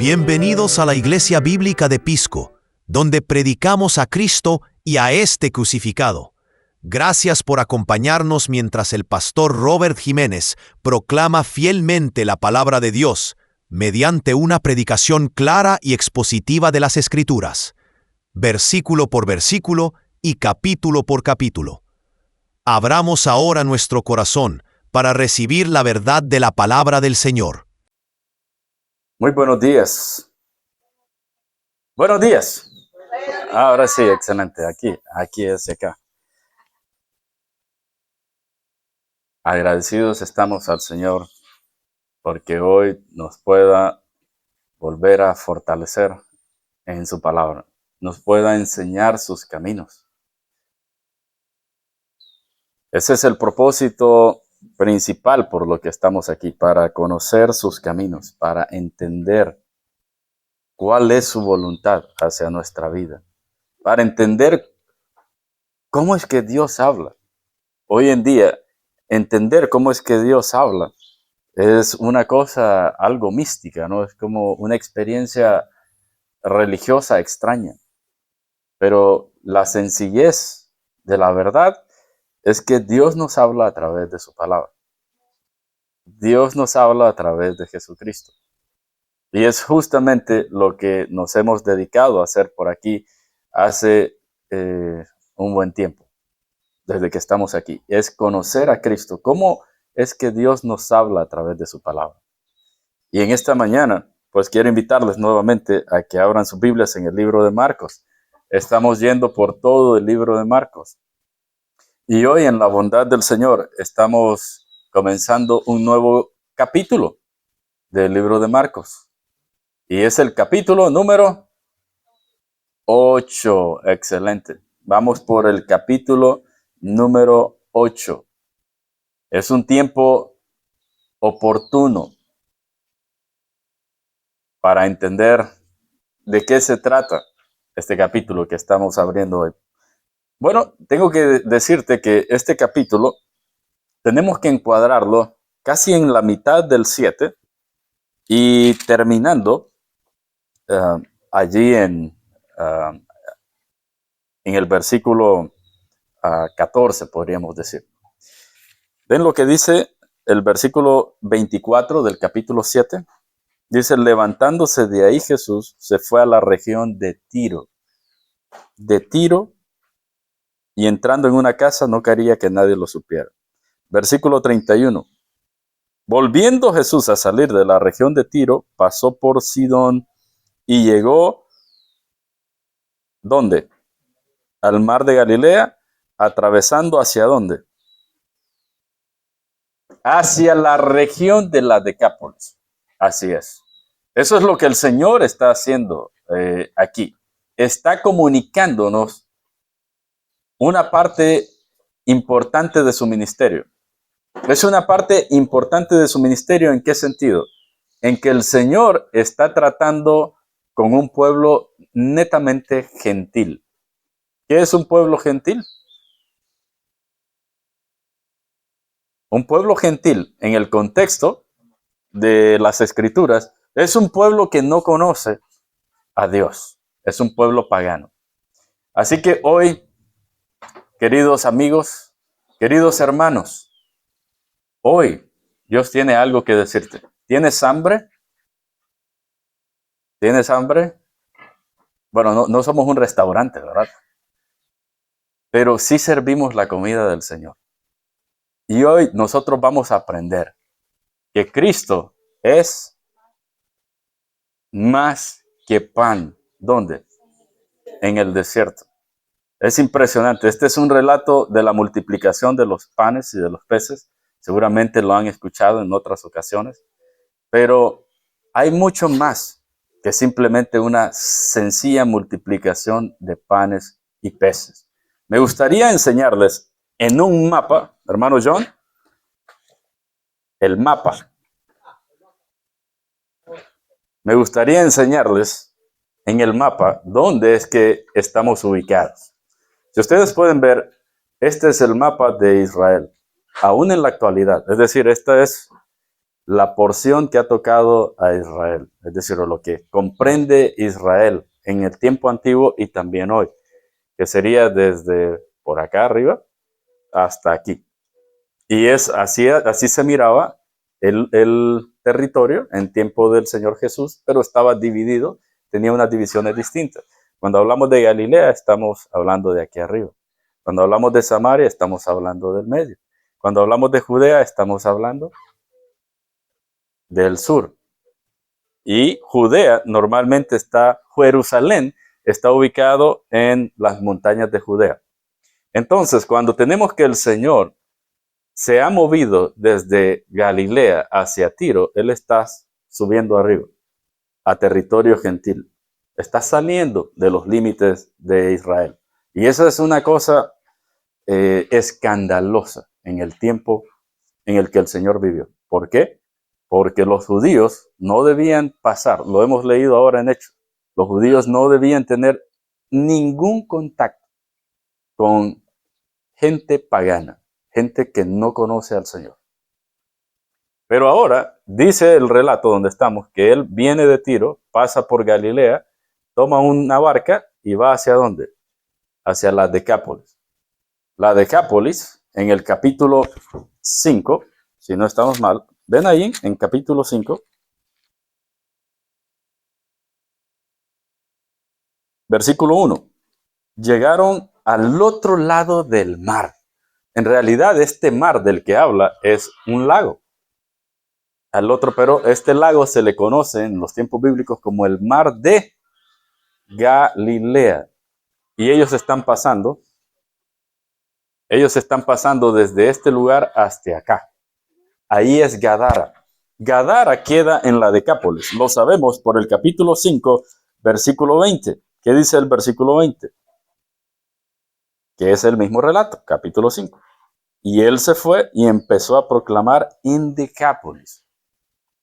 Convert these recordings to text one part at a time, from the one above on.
Bienvenidos a la Iglesia Bíblica de Pisco, donde predicamos a Cristo y a este crucificado. Gracias por acompañarnos mientras el pastor Robert Jiménez proclama fielmente la palabra de Dios, mediante una predicación clara y expositiva de las Escrituras, versículo por versículo y capítulo por capítulo. Abramos ahora nuestro corazón para recibir la verdad de la palabra del Señor. Muy buenos días. Buenos días. Ahora sí, excelente. Aquí es acá. Agradecidos estamos al Señor porque hoy nos pueda volver a fortalecer en su palabra, nos pueda enseñar sus caminos. Ese es el propósito principal por lo que estamos aquí, para conocer sus caminos, para entender cuál es su voluntad hacia nuestra vida, para entender cómo es que Dios habla. Hoy en día, entender cómo es que Dios habla es una cosa algo mística, ¿no? Es como una experiencia religiosa extraña. Pero la sencillez de la verdad es que Dios nos habla a través de su palabra. Dios nos habla a través de Jesucristo. Y es justamente lo que nos hemos dedicado a hacer por aquí hace un buen tiempo, desde que estamos aquí. Es conocer a Cristo. ¿Cómo es que Dios nos habla a través de su palabra? Y en esta mañana, pues quiero invitarles nuevamente a que abran sus Biblias en el libro de Marcos. Estamos yendo por todo el libro de Marcos. Y hoy, en la bondad del Señor, estamos comenzando un nuevo capítulo del libro de Marcos. Y es el capítulo número 8. Excelente. Vamos por el capítulo número 8. Es un tiempo oportuno para entender de qué se trata este capítulo que estamos abriendo hoy. Bueno, tengo que decirte que este capítulo tenemos que encuadrarlo casi en la mitad del 7 y terminando allí en el versículo 14, podríamos decir. Ven lo que dice el versículo 24 del capítulo 7. Dice: levantándose de ahí Jesús se fue a la región de Tiro. Y entrando en una casa no quería que nadie lo supiera. Versículo 31. Volviendo Jesús a salir de la región de Tiro, pasó por Sidón y llegó, ¿dónde? Al mar de Galilea, atravesando ¿hacia dónde? Hacia la región de la Decápolis. Así es. Eso es lo que el Señor está haciendo aquí. Está comunicándonos una parte importante de su ministerio. Es una parte importante de su ministerio. ¿En qué sentido? En que el Señor está tratando con un pueblo netamente gentil. ¿Qué es un pueblo gentil? Un pueblo gentil, en el contexto de las Escrituras, es un pueblo que no conoce a Dios. Es un pueblo pagano. Así que hoy, queridos amigos, queridos hermanos, hoy Dios tiene algo que decirte. ¿Tienes hambre? ¿Tienes hambre? Bueno, no somos un restaurante, ¿verdad? Pero sí servimos la comida del Señor. Y hoy nosotros vamos a aprender que Cristo es más que pan. ¿Dónde? En el desierto. Es impresionante. Este es un relato de la multiplicación de los panes y de los peces. Seguramente lo han escuchado en otras ocasiones. Pero hay mucho más que simplemente una sencilla multiplicación de panes y peces. Me gustaría enseñarles en un mapa, hermano John, el mapa. Me gustaría enseñarles en el mapa dónde es que estamos ubicados. Si ustedes pueden ver, este es el mapa de Israel, aún en la actualidad. Es decir, esta es la porción que ha tocado a Israel, es decir, lo que comprende Israel en el tiempo antiguo y también hoy, que sería desde por acá arriba hasta aquí. Y es así se miraba el territorio en tiempo del Señor Jesús, pero estaba dividido, tenía unas divisiones distintas. Cuando hablamos de Galilea, estamos hablando de aquí arriba. Cuando hablamos de Samaria, estamos hablando del medio. Cuando hablamos de Judea, estamos hablando del sur. Y Judea, normalmente Jerusalén está ubicado en las montañas de Judea. Entonces, cuando tenemos que el Señor se ha movido desde Galilea hacia Tiro, Él está subiendo arriba, a territorio gentil. Está saliendo de los límites de Israel. Y eso es una cosa escandalosa en el tiempo en el que el Señor vivió. ¿Por qué? Porque los judíos no debían pasar, lo hemos leído ahora en Hechos, los judíos no debían tener ningún contacto con gente pagana, gente que no conoce al Señor. Pero ahora dice el relato donde estamos que él viene de Tiro, pasa por Galilea, toma una barca y va ¿hacia dónde? Hacia la Decápolis. La Decápolis, en el capítulo 5, si no estamos mal, ven ahí en capítulo 5, versículo 1. Llegaron al otro lado del mar. En realidad, este mar del que habla es un lago. Al otro, pero este lago se le conoce en los tiempos bíblicos como el mar de Galilea. Y ellos están pasando desde este lugar hasta acá. Ahí es Gadara. Gadara queda en la Decápolis. Lo sabemos por el capítulo 5, versículo 20. ¿Qué dice el versículo 20? Que es el mismo relato, capítulo 5. Y él se fue y empezó a proclamar en Decápolis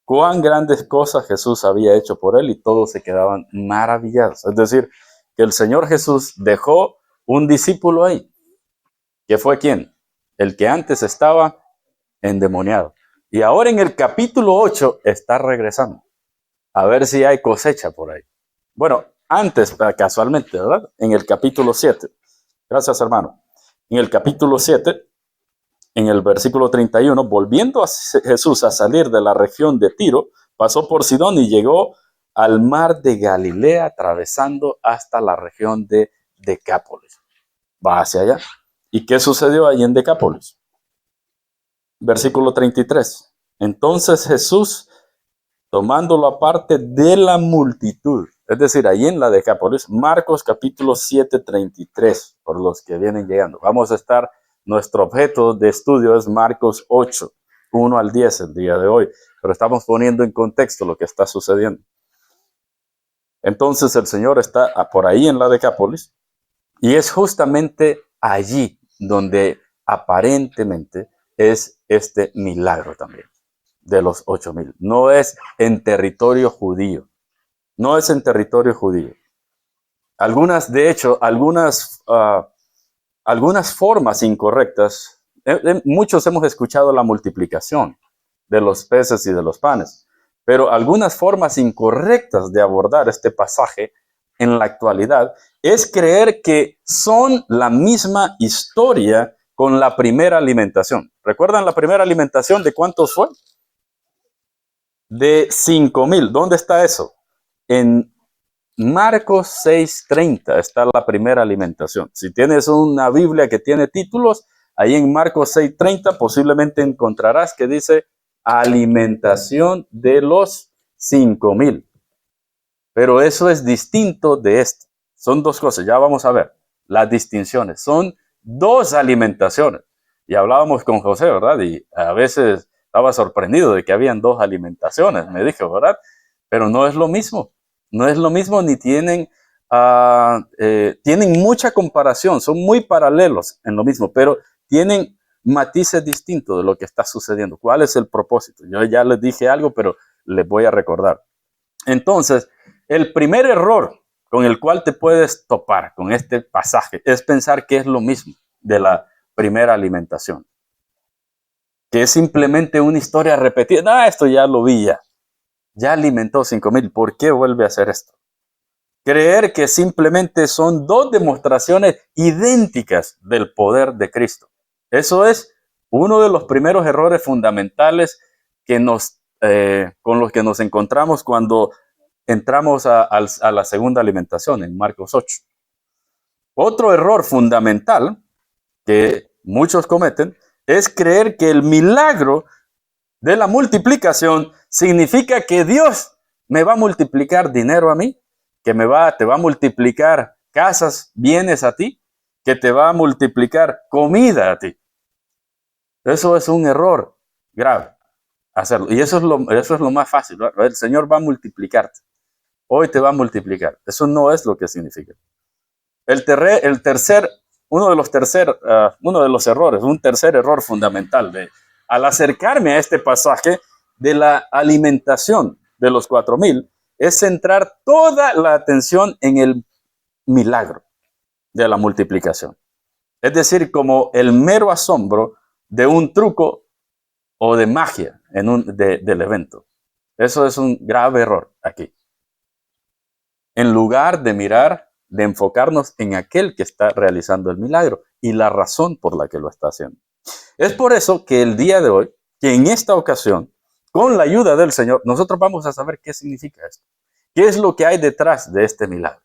cuán grandes cosas Jesús había hecho por él, y todos se quedaban maravillados. Es decir, que el Señor Jesús dejó un discípulo ahí. ¿Que fue quién? El que antes estaba endemoniado. Y ahora en el capítulo 8 está regresando. A ver si hay cosecha por ahí. Bueno, antes, casualmente, ¿verdad? En el capítulo 7. Gracias, hermano. En el capítulo 7, en el versículo 31, volviendo a Jesús a salir de la región de Tiro, pasó por Sidón y llegó al mar de Galilea, atravesando hasta la región de Decápolis. Va hacia allá. ¿Y qué sucedió allí en Decápolis? Versículo 33. Entonces Jesús, tomándolo aparte de la multitud, es decir, ahí en la Decápolis, Marcos capítulo 7, 33, por los que vienen llegando. Vamos a estar, nuestro objeto de estudio es Marcos 8, 1 al 10 el día de hoy, pero estamos poniendo en contexto lo que está sucediendo. Entonces el Señor está por ahí en la Decápolis, y es justamente allí donde aparentemente es este milagro también de los 8,000. No es en territorio judío. No es en territorio judío. De hecho, algunas formas incorrectas. Muchos hemos escuchado la multiplicación de los peces y de los panes, pero algunas formas incorrectas de abordar este pasaje en la actualidad es creer que son la misma historia con la primera alimentación. ¿Recuerdan la primera alimentación de cuántos fue? De 5,000. ¿Dónde está eso? En Marcos 6:30 está la primera alimentación. Si tienes una Biblia que tiene títulos, ahí en Marcos 6:30 posiblemente encontrarás que dice alimentación de los 5,000. Pero eso es distinto de esto. Son dos cosas, ya vamos a ver las distinciones. Son dos alimentaciones. Y hablábamos con José, ¿verdad? Y a veces estaba sorprendido de que habían dos alimentaciones, me dijo, ¿verdad? Pero no es lo mismo. No es lo mismo, ni tienen mucha comparación, son muy paralelos en lo mismo, pero tienen matices distintos de lo que está sucediendo. ¿Cuál es el propósito? Yo ya les dije algo, pero les voy a recordar. Entonces, el primer error con el cual te puedes topar con este pasaje es pensar que es lo mismo de la primera alimentación. que es simplemente una historia repetida. No, esto ya lo vi ya alimentó 5,000, ¿por qué vuelve a hacer esto? Creer que simplemente son dos demostraciones idénticas del poder de Cristo. Eso es uno de los primeros errores fundamentales con los que nos encontramos cuando entramos a la segunda alimentación en Marcos 8. Otro error fundamental que muchos cometen es creer que el milagro de la multiplicación significa que Dios me va a multiplicar dinero a mí, que te va a multiplicar casas, bienes a ti, que te va a multiplicar comida a ti. Eso es un error grave, hacerlo. Y eso es lo más fácil, ¿verdad? El Señor va a multiplicarte. Hoy te va a multiplicar. Eso no es lo que significa. Uno de los errores, un tercer error fundamental al acercarme a este pasaje de la alimentación de los 4,000, es centrar toda la atención en el milagro de la multiplicación. Es decir, como el mero asombro de un truco o de magia del evento. Eso es un grave error aquí. En lugar de enfocarnos en aquel que está realizando el milagro y la razón por la que lo está haciendo. Es por eso que el día de hoy, que en esta ocasión, con la ayuda del Señor, nosotros vamos a saber qué significa esto. ¿Qué es lo que hay detrás de este milagro?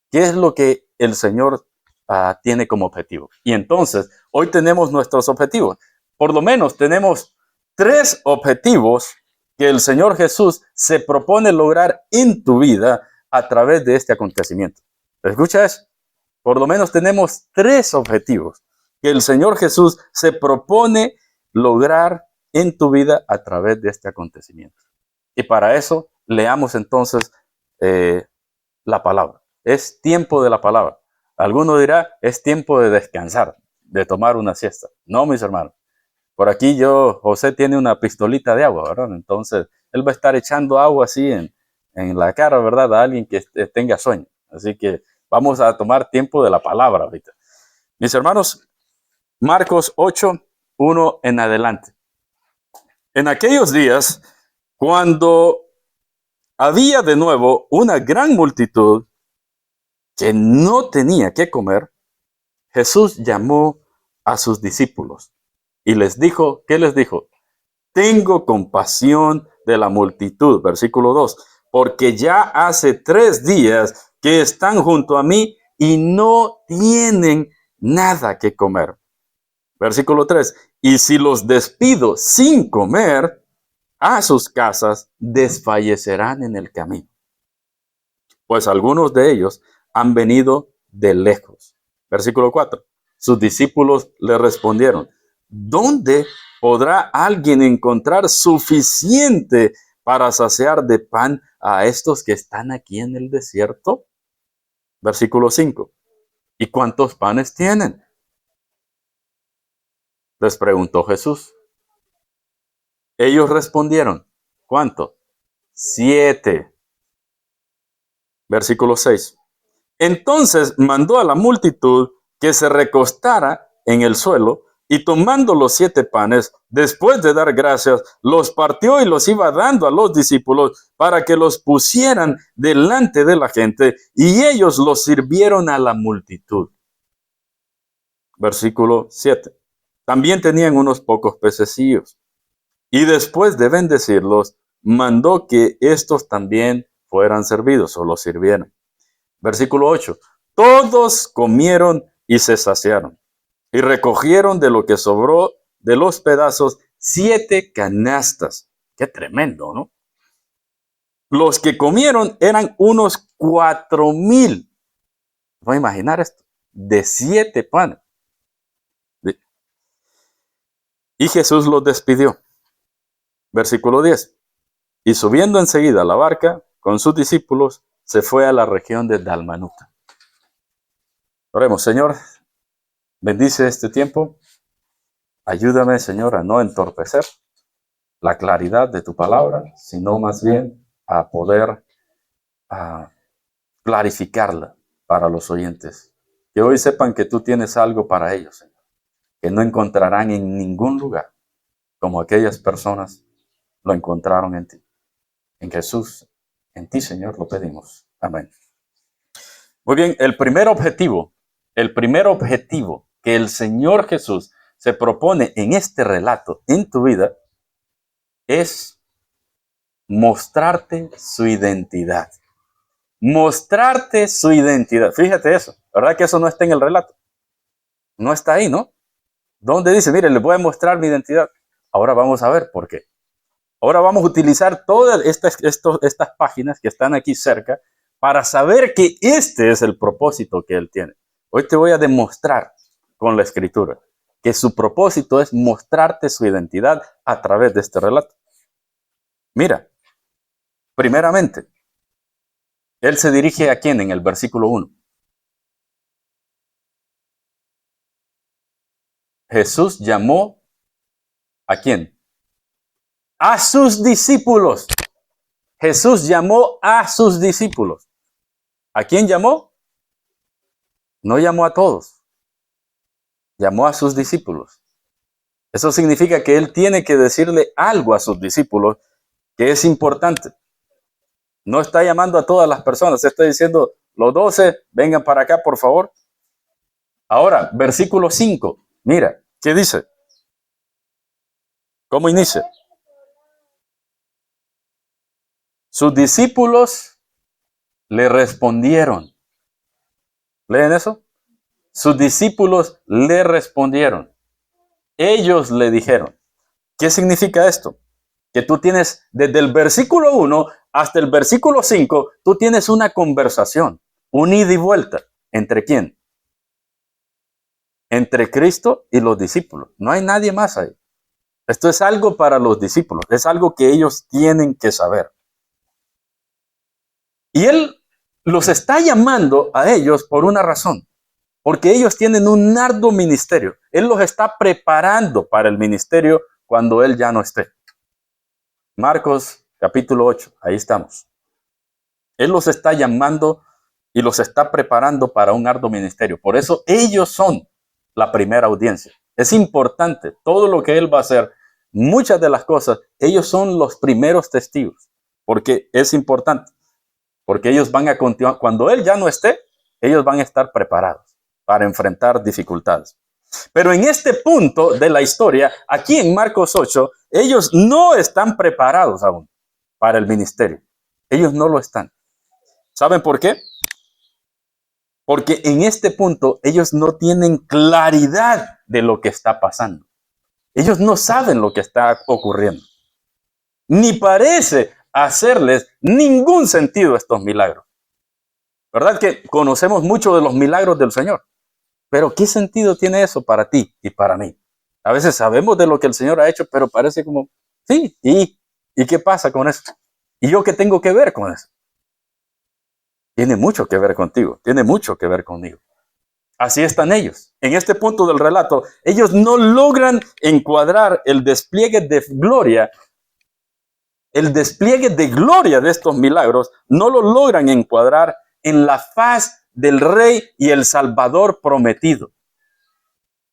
¿Qué es lo que el Señor tiene como objetivo? Y entonces, hoy tenemos nuestros objetivos. Por lo menos tenemos 3 objetivos que el Señor Jesús se propone lograr en tu vida a través de este acontecimiento. ¿Escucha eso? Por lo menos tenemos 3 objetivos que el Señor Jesús se propone lograr en tu vida a través de este acontecimiento. Y para eso, leamos entonces la palabra. Es tiempo de la palabra. Alguno dirá, es tiempo de descansar, de tomar una siesta. No, mis hermanos. Por aquí José tiene una pistolita de agua, ¿verdad? Entonces, él va a estar echando agua así en la cara, ¿verdad? A alguien que tenga sueño. Así que vamos a tomar tiempo de la palabra ahorita. Mis hermanos, Marcos 8, 1 en adelante. En aquellos días, cuando había de nuevo una gran multitud que no tenía que comer, Jesús llamó a sus discípulos y les dijo, ¿qué les dijo? Tengo compasión de la multitud, versículo 2, porque ya hace 3 días que están junto a mí y no tienen nada que comer. Versículo 3, y si los despido sin comer, a sus casas desfallecerán en el camino. Pues algunos de ellos han venido de lejos. Versículo 4, sus discípulos le respondieron, ¿dónde podrá alguien encontrar suficiente para saciar de pan a estos que están aquí en el desierto? Versículo 5, ¿y cuántos panes tienen? Les preguntó Jesús. Ellos respondieron, ¿cuánto? 7. Versículo 6. Entonces mandó a la multitud que se recostara en el suelo y tomando los 7 panes, después de dar gracias, los partió y los iba dando a los discípulos para que los pusieran delante de la gente y ellos los sirvieron a la multitud. Versículo 7. También tenían unos pocos pececillos. Y después de bendecirlos, mandó que estos también fueran servidos o los sirvieran. Versículo 8. Todos comieron y se saciaron. Y recogieron de lo que sobró de los pedazos 7 canastas. Qué tremendo, ¿no? Los que comieron eran unos 4,000. ¿Van a imaginar esto? De 7 panes. Y Jesús los despidió. Versículo 10. Y subiendo enseguida a la barca con sus discípulos, se fue a la región de Dalmanuta. Oremos, Señor, bendice este tiempo. Ayúdame, Señor, a no entorpecer la claridad de tu palabra, sino más bien a poder clarificarla para los oyentes. Que hoy sepan que tú tienes algo para ellos, Señor, que no encontrarán en ningún lugar, como aquellas personas lo encontraron en ti. En Jesús, en ti, Señor, lo pedimos. Amén. Muy bien, el primer objetivo que el Señor Jesús se propone en este relato, en tu vida, es mostrarte su identidad. Mostrarte su identidad. Fíjate eso, ¿verdad que eso no está en el relato? No está ahí, ¿no? ¿Dónde dice, mire, les voy a mostrar mi identidad? Ahora vamos a ver por qué. Ahora vamos a utilizar todas estas páginas que están aquí cerca para saber que este es el propósito que Él tiene. Hoy te voy a demostrar con la Escritura que su propósito es mostrarte su identidad a través de este relato. Mira, primeramente, Él se dirige a quién en el versículo 1. Jesús llamó ¿a quién? A sus discípulos. Jesús llamó a sus discípulos. ¿A quién llamó? No llamó a todos. Llamó a sus discípulos. Eso significa que Él tiene que decirle algo a sus discípulos que es importante. No está llamando a todas las personas. Está diciendo, los 12, vengan para acá, por favor. Ahora, versículo 5. Mira, ¿qué dice? ¿Cómo inicia? Sus discípulos le respondieron. ¿Leen eso? Sus discípulos le respondieron. Ellos le dijeron. ¿Qué significa esto? Que tú tienes desde el versículo 1 hasta el versículo 5, tú tienes una conversación, un ida y vuelta. ¿Entre quién? Entre Cristo y los discípulos. No hay nadie más ahí. Esto es algo para los discípulos. Es algo que ellos tienen que saber. Y Él los está llamando a ellos por una razón. Porque ellos tienen un arduo ministerio. Él los está preparando para el ministerio cuando Él ya no esté. Marcos capítulo 8, ahí estamos. Él los está llamando y los está preparando para un arduo ministerio. Por eso ellos son la primera audiencia. Es importante, todo lo que Él va a hacer, muchas de las cosas, ellos son los primeros testigos. Porque es importante. Porque ellos van a continuar, cuando Él ya no esté, ellos van a estar preparados para enfrentar dificultades. Pero en este punto de la historia, aquí en Marcos 8, ellos no están preparados aún para el ministerio. Ellos no lo están. ¿Saben por qué? Porque en este punto ellos no tienen claridad de lo que está pasando. Ellos no saben lo que está ocurriendo. Ni parece hacerles ningún sentido estos milagros. ¿Verdad que conocemos mucho de los milagros del Señor? Pero ¿qué sentido tiene eso para ti y para mí? A veces sabemos de lo que el Señor ha hecho, pero parece como, sí, ¿y qué pasa con eso? ¿Y yo qué tengo que ver con eso? Tiene mucho que ver contigo, tiene mucho que ver conmigo. Así están ellos. En este punto del relato, ellos no logran encuadrar el despliegue de gloria. El despliegue de gloria de estos milagros no lo logran encuadrar en la faz del Rey y el Salvador prometido.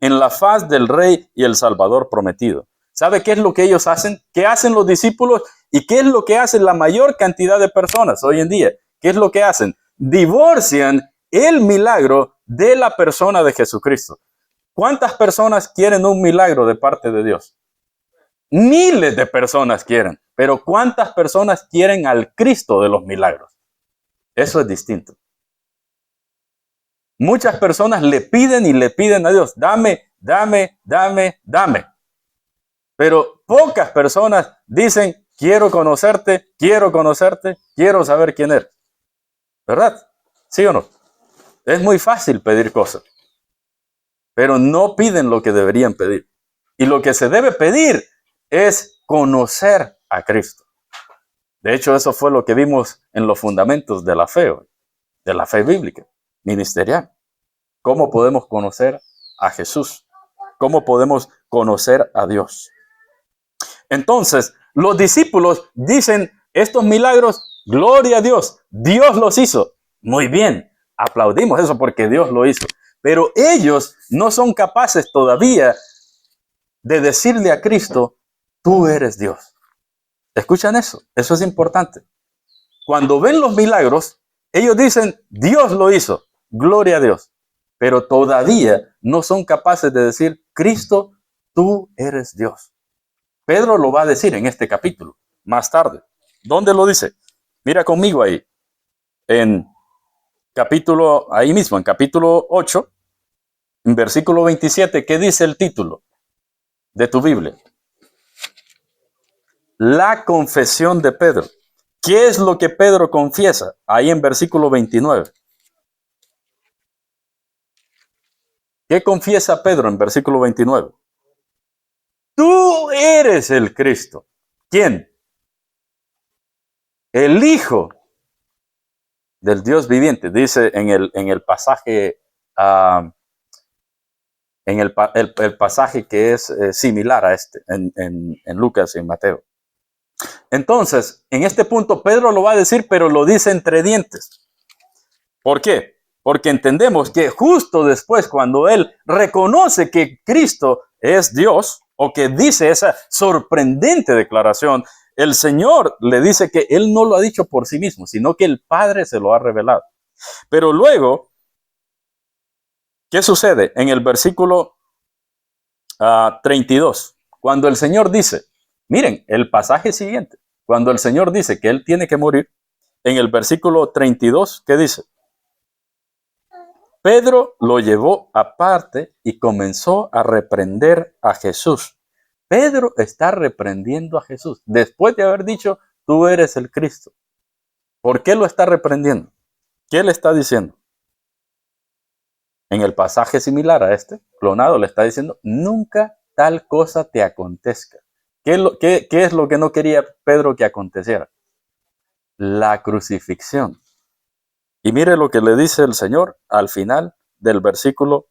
En la faz del Rey y el Salvador prometido. ¿Sabe qué es lo que ellos hacen? ¿Qué hacen los discípulos? ¿Y qué es lo que hace la mayor cantidad de personas hoy en día? ¿Qué es lo que hacen? Divorcian el milagro de la persona de Jesucristo. ¿Cuántas personas quieren un milagro de parte de Dios? Miles de personas quieren. Pero ¿cuántas personas quieren al Cristo de los milagros? Eso es distinto. Muchas personas le piden y le piden a Dios, dame, dame, dame, dame. Pero pocas personas dicen, quiero conocerte, quiero saber quién eres. ¿Verdad? ¿Sí o no? Es muy fácil pedir cosas, pero no piden lo que deberían pedir. Y lo que se debe pedir es conocer a Cristo. De hecho, eso fue lo que vimos en los fundamentos de la fe bíblica, ministerial. ¿Cómo podemos conocer a Jesús? ¿Cómo podemos conocer a Dios? Entonces, los discípulos dicen, estos milagros, gloria a Dios, Dios los hizo. Muy bien, aplaudimos eso porque Dios lo hizo. Pero ellos no son capaces todavía de decirle a Cristo, tú eres Dios. ¿Escuchan eso? Eso es importante. Cuando ven los milagros, ellos dicen, Dios lo hizo, gloria a Dios. Pero todavía no son capaces de decir, Cristo, tú eres Dios. Pedro lo va a decir en este capítulo, más tarde. ¿Dónde lo dice? Mira conmigo ahí, en capítulo, ahí mismo, en capítulo 8, en versículo 27, ¿qué dice el título de tu Biblia? La confesión de Pedro. ¿Qué es lo que Pedro confiesa? Ahí en versículo 29. ¿Qué confiesa Pedro en versículo 29? Tú eres el Cristo. ¿Quién? El Hijo del Dios viviente. Dice en el pasaje, el pasaje que es similar a este, en Lucas y en Mateo. Entonces, en este punto Pedro lo va a decir, pero lo dice entre dientes. ¿Por qué? Porque entendemos que justo después, cuando él reconoce que Cristo es Dios, o que dice esa sorprendente declaración, el Señor le dice que él no lo ha dicho por sí mismo, sino que el Padre se lo ha revelado. Pero luego, ¿qué sucede? En el versículo 32, cuando el Señor dice, miren, el pasaje siguiente, cuando el Señor dice que él tiene que morir, en el versículo 32, ¿qué dice? Pedro lo llevó aparte y comenzó a reprender a Jesús. Pedro está reprendiendo a Jesús después de haber dicho, tú eres el Cristo. ¿Por qué lo está reprendiendo? ¿Qué le está diciendo? En el pasaje similar a este, clonado, le está diciendo, nunca tal cosa te acontezca. ¿Qué es lo que no quería Pedro que aconteciera? La crucifixión. Y mire lo que le dice el Señor al final del versículo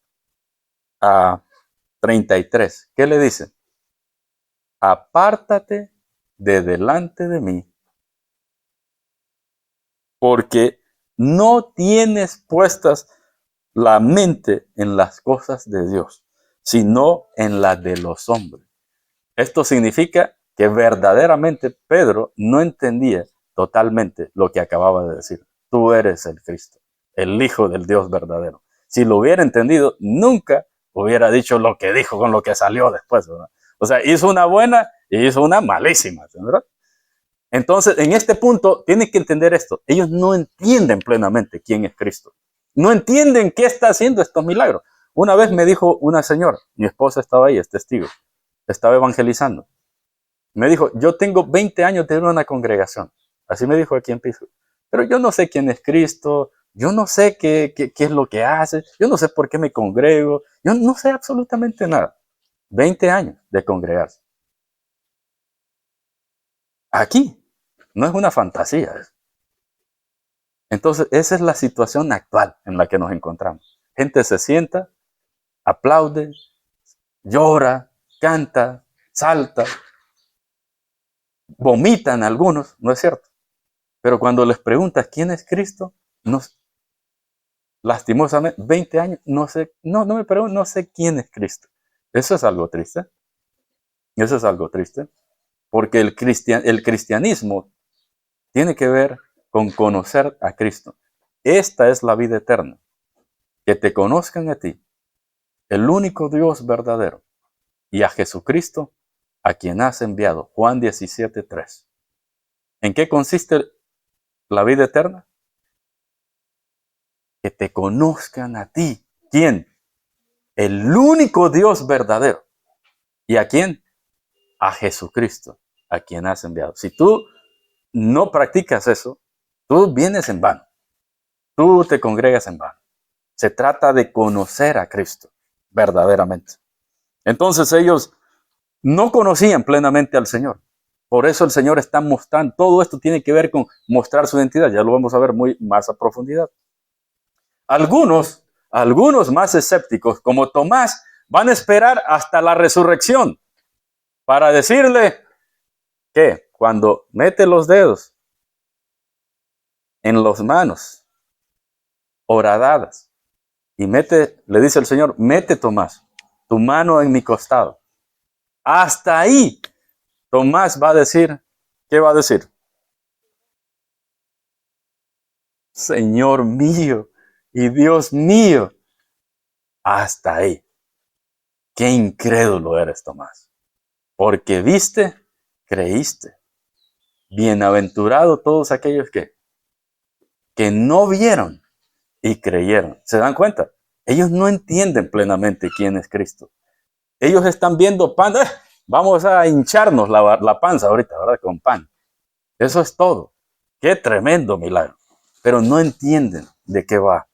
33. ¿Qué le dice? Apártate de delante de mí, porque no tienes puestas la mente en las cosas de Dios, sino en las de los hombres. Esto significa que verdaderamente Pedro no entendía totalmente lo que acababa de decir. Tú eres el Cristo, el Hijo del Dios verdadero. Si lo hubiera entendido, nunca hubiera dicho lo que dijo con lo que salió después, ¿verdad? O sea, hizo una buena y hizo una malísima, ¿verdad? Entonces, en este punto, tienes que entender esto. Ellos no entienden plenamente quién es Cristo. No entienden qué está haciendo estos milagros. Una vez me dijo una señora, mi esposa estaba ahí, es testigo, estaba evangelizando. Me dijo, yo tengo 20 años de una congregación. Así me dijo aquí en Pisco. Pero yo no sé quién es Cristo, yo no sé qué es lo que hace, yo no sé por qué me congrego, yo no sé absolutamente nada. 20 años de congregarse. Aquí, no es una fantasía. Entonces, esa es la situación actual en la que nos encontramos. Gente se sienta, aplaude, llora, canta, salta, vomitan algunos, ¿no es cierto? Pero cuando les preguntas quién es Cristo, no, lastimosamente, 20 años, no sé, no me pregunto, no sé quién es Cristo. Eso es algo triste. Eso es algo triste. Porque el cristianismo tiene que ver con conocer a Cristo. Esta es la vida eterna. Que te conozcan a ti, el único Dios verdadero, y a Jesucristo, a quien has enviado. Juan 17:3. ¿En qué consiste la vida eterna? Que te conozcan a ti. ¿Quién? El único Dios verdadero. ¿Y a quién? A Jesucristo, a quien has enviado. Si tú no practicas eso, tú vienes en vano. Tú te congregas en vano. Se trata de conocer a Cristo verdaderamente. Entonces ellos no conocían plenamente al Señor. Por eso el Señor está mostrando, todo esto tiene que ver con mostrar su identidad. Ya lo vamos a ver muy más a profundidad. Algunos más escépticos, como Tomás, van a esperar hasta la resurrección para decirle que cuando mete los dedos en las manos horadadas y le dice el Señor, mete Tomás, tu mano en mi costado. Hasta ahí Tomás va a decir, ¿qué va a decir? Señor mío y Dios mío. Hasta ahí. Qué incrédulo eres, Tomás. Porque viste, creíste. Bienaventurado todos aquellos que no vieron y creyeron. ¿Se dan cuenta? Ellos no entienden plenamente quién es Cristo. Ellos están viendo pan. Vamos a hincharnos la panza ahorita, ¿verdad? Con pan. Eso es todo. Qué tremendo milagro. Pero no entienden de qué va.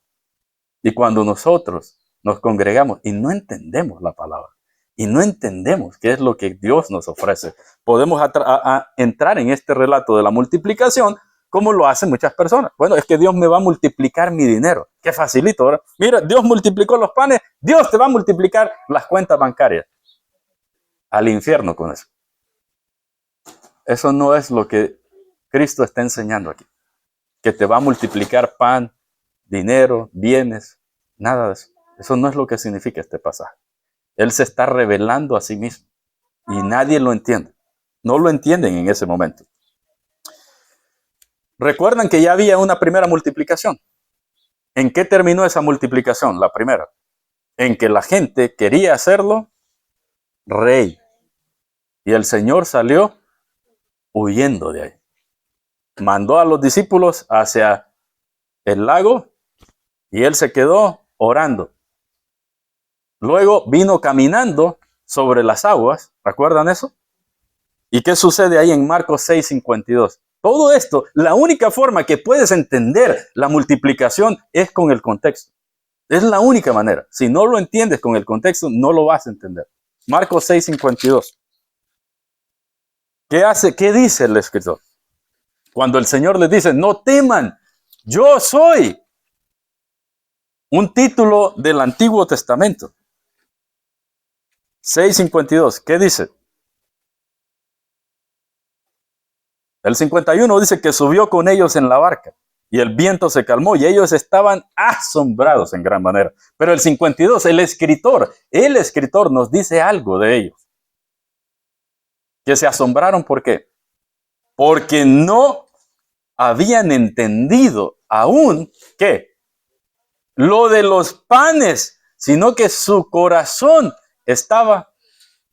Y cuando nosotros nos congregamos y no entendemos la palabra, y no entendemos qué es lo que Dios nos ofrece, podemos entrar en este relato de la multiplicación como lo hacen muchas personas. Bueno, es que Dios me va a multiplicar mi dinero. Qué facilito, ¿verdad? Mira, Dios multiplicó los panes, Dios te va a multiplicar las cuentas bancarias. Al infierno con eso. Eso no es lo que Cristo está enseñando aquí. Que te va a multiplicar pan, dinero, bienes, nada de eso. Eso no es lo que significa este pasaje. Él se está revelando a sí mismo y nadie lo entiende. No lo entienden en ese momento. Recuerdan que ya había una primera multiplicación. ¿En qué terminó esa multiplicación? La primera. En que la gente quería hacerlo rey. Y el Señor salió huyendo de ahí. Mandó a los discípulos hacia el lago y él se quedó orando. Luego vino caminando sobre las aguas. ¿Recuerdan eso? ¿Y qué sucede ahí en Marcos 6:52? Todo esto, la única forma que puedes entender la multiplicación es con el contexto. Es la única manera. Si no lo entiendes con el contexto, no lo vas a entender. Marcos 6:52. ¿Qué hace? ¿Qué dice el escritor? Cuando el Señor les dice, no teman, yo soy. Un título del Antiguo Testamento. 6:52. ¿Qué dice? El 51 dice que subió con ellos en la barca y el viento se calmó y ellos estaban asombrados en gran manera. Pero el 52, el escritor nos dice algo de ellos. Que se asombraron, ¿por qué? Porque no habían entendido aún, ¿qué? Lo de los panes, sino que su corazón estaba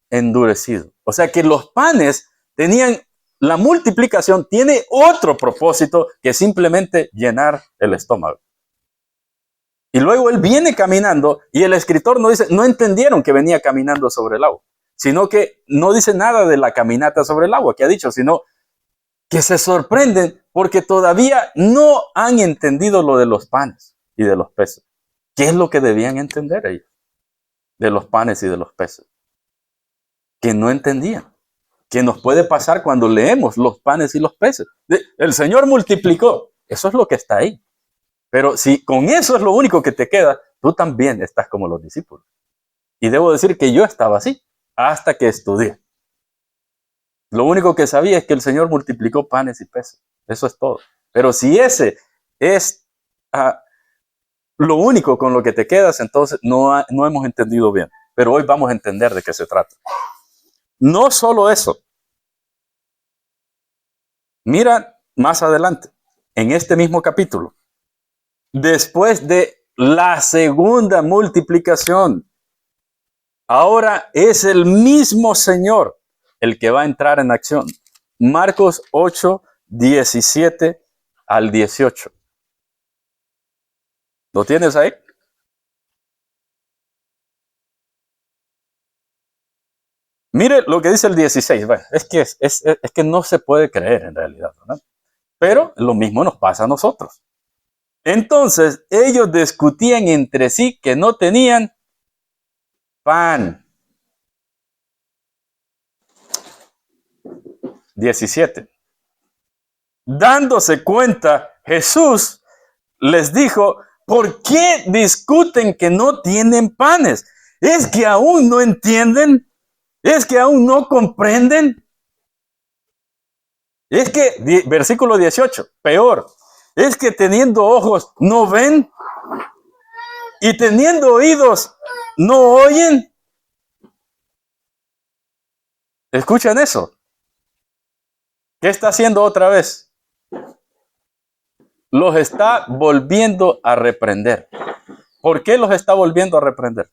endurecido. O sea que los panes tenían, la multiplicación tiene otro propósito que simplemente llenar el estómago. Y luego él viene caminando y el escritor no dice, no entendieron que venía caminando sobre el agua, sino que no dice nada de la caminata sobre el agua que ha dicho, sino que se sorprenden porque todavía no han entendido lo de los panes y de los peces. ¿Qué es lo que debían entender ellos de los panes y de los peces? Que no entendían. Que nos puede pasar cuando leemos los panes y los peces. El Señor multiplicó. Eso es lo que está ahí. Pero si con eso es lo único que te queda, tú también estás como los discípulos. Y debo decir que yo estaba así hasta que estudié. Lo único que sabía es que el Señor multiplicó panes y peces. Eso es todo. Pero si ese es lo único con lo que te quedas, entonces no hemos entendido bien. Pero hoy vamos a entender de qué se trata. No solo eso. Mira más adelante, en este mismo capítulo. Después de la segunda multiplicación, ahora es el mismo Señor el que va a entrar en acción. Marcos 8, 17 al 18. ¿Lo tienes ahí? Mire lo que dice el 16. Bueno, es que no se puede creer en realidad, ¿verdad? Pero lo mismo nos pasa a nosotros. Entonces ellos discutían entre sí que no tenían pan. 17. Dándose cuenta, Jesús les dijo, ¿por qué discuten que no tienen panes? ¿Es que aún no entienden? ¿Es que aún no comprenden? Es que, versículo 18, peor, es que teniendo ojos no ven y teniendo oídos no oyen. ¿Escuchan eso? ¿Qué está haciendo otra vez? Los está volviendo a reprender. ¿Por qué los está volviendo a reprender?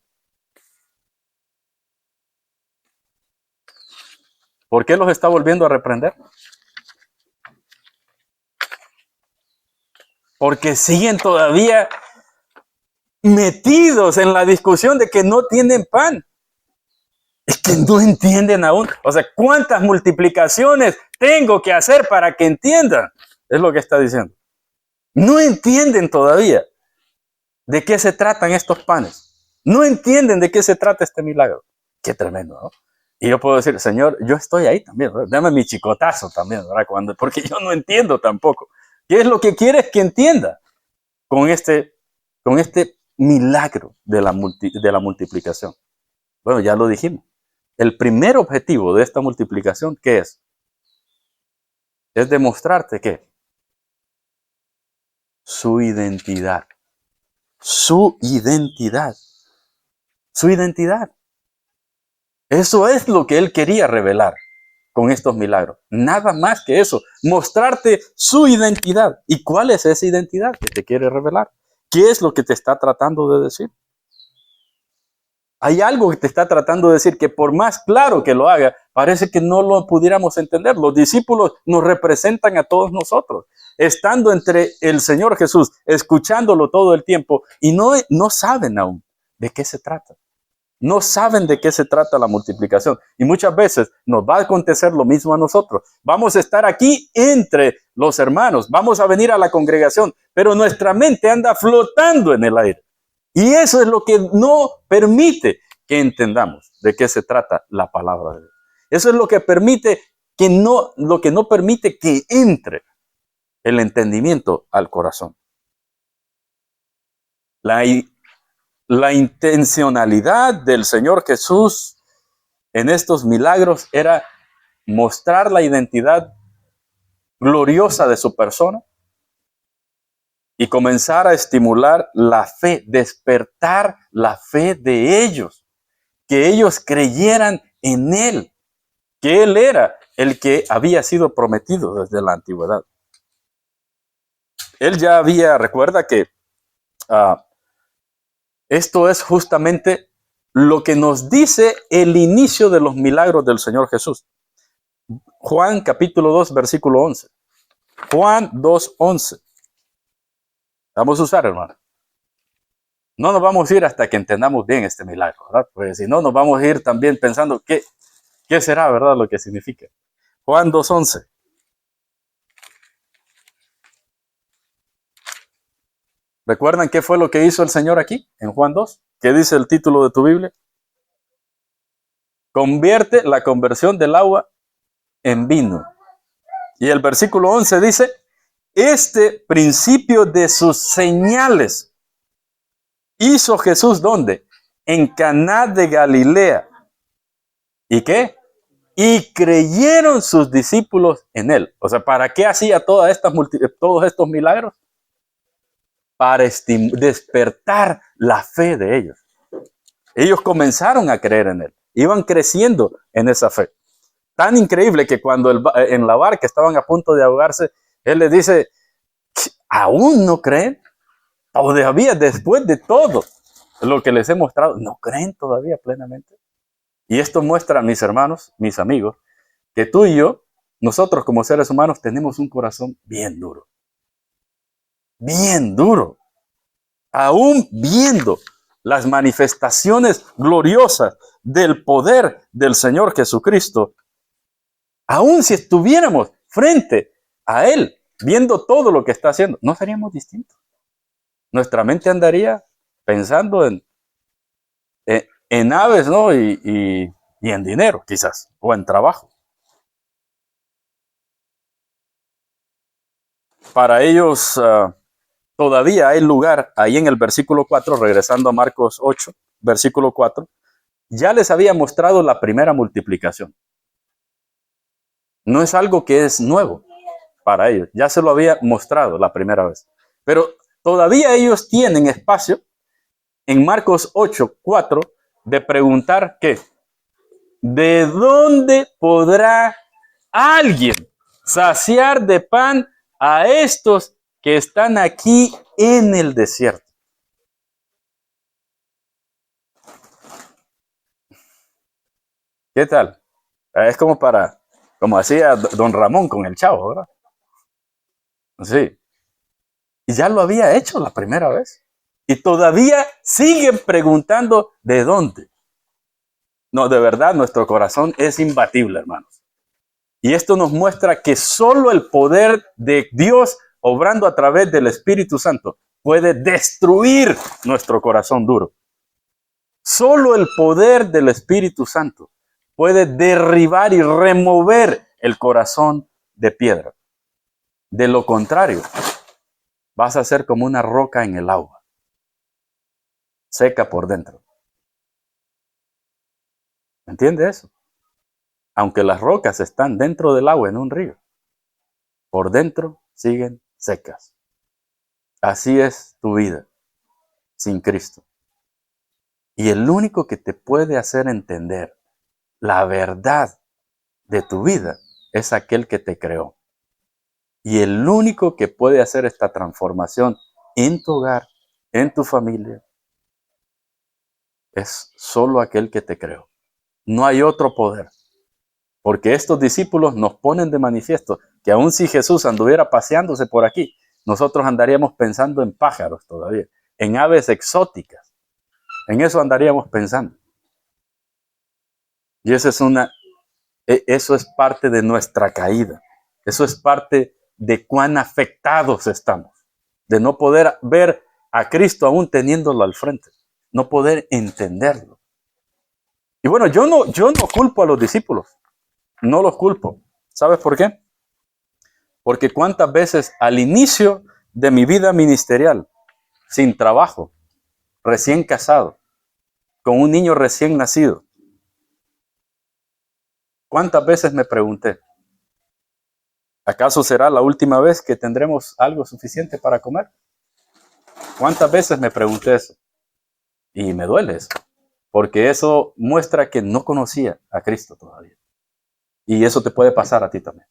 ¿Por qué los está volviendo a reprender? Porque siguen todavía metidos en la discusión de que no tienen pan. Es que no entienden aún. O sea, ¿cuántas multiplicaciones tengo que hacer para que entiendan? Es lo que está diciendo. No entienden todavía de qué se tratan estos panes. No entienden de qué se trata este milagro. Qué tremendo, ¿no? Y yo puedo decir, Señor, yo estoy ahí también, ¿verdad? Dame mi chicotazo también, ¿verdad? Porque yo no entiendo tampoco. ¿Qué es lo que quieres que entienda con este milagro de la multiplicación? Bueno, ya lo dijimos. El primer objetivo de esta multiplicación, ¿qué es? Es demostrarte que su identidad. Su identidad. Su identidad. Eso es lo que él quería revelar con estos milagros. Nada más que eso. Mostrarte su identidad. ¿Y cuál es esa identidad que te quiere revelar? ¿Qué es lo que te está tratando de decir? Hay algo que te está tratando de decir que por más claro que lo haga, parece que no lo pudiéramos entender. Los discípulos nos representan a todos nosotros, estando entre el Señor Jesús, escuchándolo todo el tiempo y no saben aún de qué se trata. No saben de qué se trata la multiplicación. Y muchas veces nos va a acontecer lo mismo a nosotros. Vamos a estar aquí entre los hermanos, vamos a venir a la congregación, pero nuestra mente anda flotando en el aire. Y eso es lo que no permite que entendamos de qué se trata la palabra de Dios. Eso es lo que no permite que entre el entendimiento al corazón. La intencionalidad del Señor Jesús en estos milagros era mostrar la identidad gloriosa de su persona y comenzar a estimular la fe, despertar la fe de ellos, que ellos creyeran en Él, que Él era el que había sido prometido desde la antigüedad. Él ya recuerda que esto es justamente lo que nos dice el inicio de los milagros del Señor Jesús. Juan capítulo 2, versículo 11. Juan 2, 11. Vamos a usar, hermano. No nos vamos a ir hasta que entendamos bien este milagro, ¿verdad? Porque si no, nos vamos a ir también pensando qué será, ¿verdad? Lo que significa. Juan 2, 11. ¿Recuerdan qué fue lo que hizo el Señor aquí, en Juan 2? ¿Qué dice el título de tu Biblia? Convierte la conversión del agua en vino. Y el versículo 11 dice, este principio de sus señales hizo Jesús, ¿dónde? En Caná de Galilea. ¿Y qué? Y creyeron sus discípulos en él. O sea, ¿para qué hacía todos estos milagros? Para despertar la fe de ellos. Ellos comenzaron a creer en él. Iban creciendo en esa fe. Tan increíble que cuando en la barca estaban a punto de ahogarse, él les dice, ¿aún no creen? Todavía después de todo lo que les he mostrado, ¿no creen todavía plenamente? Y esto muestra, mis hermanos, mis amigos, que tú y yo, nosotros como seres humanos, tenemos un corazón bien duro. Bien duro. Aún viendo las manifestaciones gloriosas del poder del Señor Jesucristo, aún si estuviéramos frente a Él, viendo todo lo que está haciendo, no seríamos distintos. Nuestra mente andaría pensando en aves, ¿no? Y en dinero, quizás, o en trabajo. Para ellos todavía hay lugar ahí en el versículo 4, regresando a Marcos 8, versículo 4, ya les había mostrado la primera multiplicación. No es algo que es nuevo para ellos, ya se lo había mostrado la primera vez. Pero todavía ellos tienen espacio en Marcos 8, 4 de preguntar ¿qué? ¿De dónde podrá alguien saciar de pan a estos que están aquí en el desierto. ¿Qué tal? Es como hacía don Ramón con el Chavo, ¿verdad? Sí. Y ya lo había hecho la primera vez. Y todavía siguen preguntando de dónde. No, de verdad, nuestro corazón es imbatible, hermanos. Y esto nos muestra que solo el poder de Dios, obrando a través del Espíritu Santo, puede destruir nuestro corazón duro. Solo el poder del Espíritu Santo puede derribar y remover el corazón de piedra. De lo contrario, vas a ser como una roca en el agua, seca por dentro. ¿Entiende eso? Aunque las rocas están dentro del agua en un río, por dentro siguen secas. Así es tu vida sin Cristo. Y el único que te puede hacer entender la verdad de tu vida es aquel que te creó. Y el único que puede hacer esta transformación en tu hogar, en tu familia, es solo aquel que te creó. No hay otro poder. Porque estos discípulos nos ponen de manifiesto que aun si Jesús anduviera paseándose por aquí, nosotros andaríamos pensando en pájaros todavía, en aves exóticas. En eso andaríamos pensando. Y eso es parte de nuestra caída. Eso es parte de cuán afectados estamos. De no poder ver a Cristo aún teniéndolo al frente. No poder entenderlo. Y bueno, yo no culpo a los discípulos. No los culpo. ¿Sabes por qué? Porque cuántas veces al inicio de mi vida ministerial, sin trabajo, recién casado, con un niño recién nacido, cuántas veces me pregunté, ¿acaso será la última vez que tendremos algo suficiente para comer? ¿Cuántas veces me pregunté eso? Y me duele eso, porque eso muestra que no conocía a Cristo todavía. Y eso te puede pasar a ti también.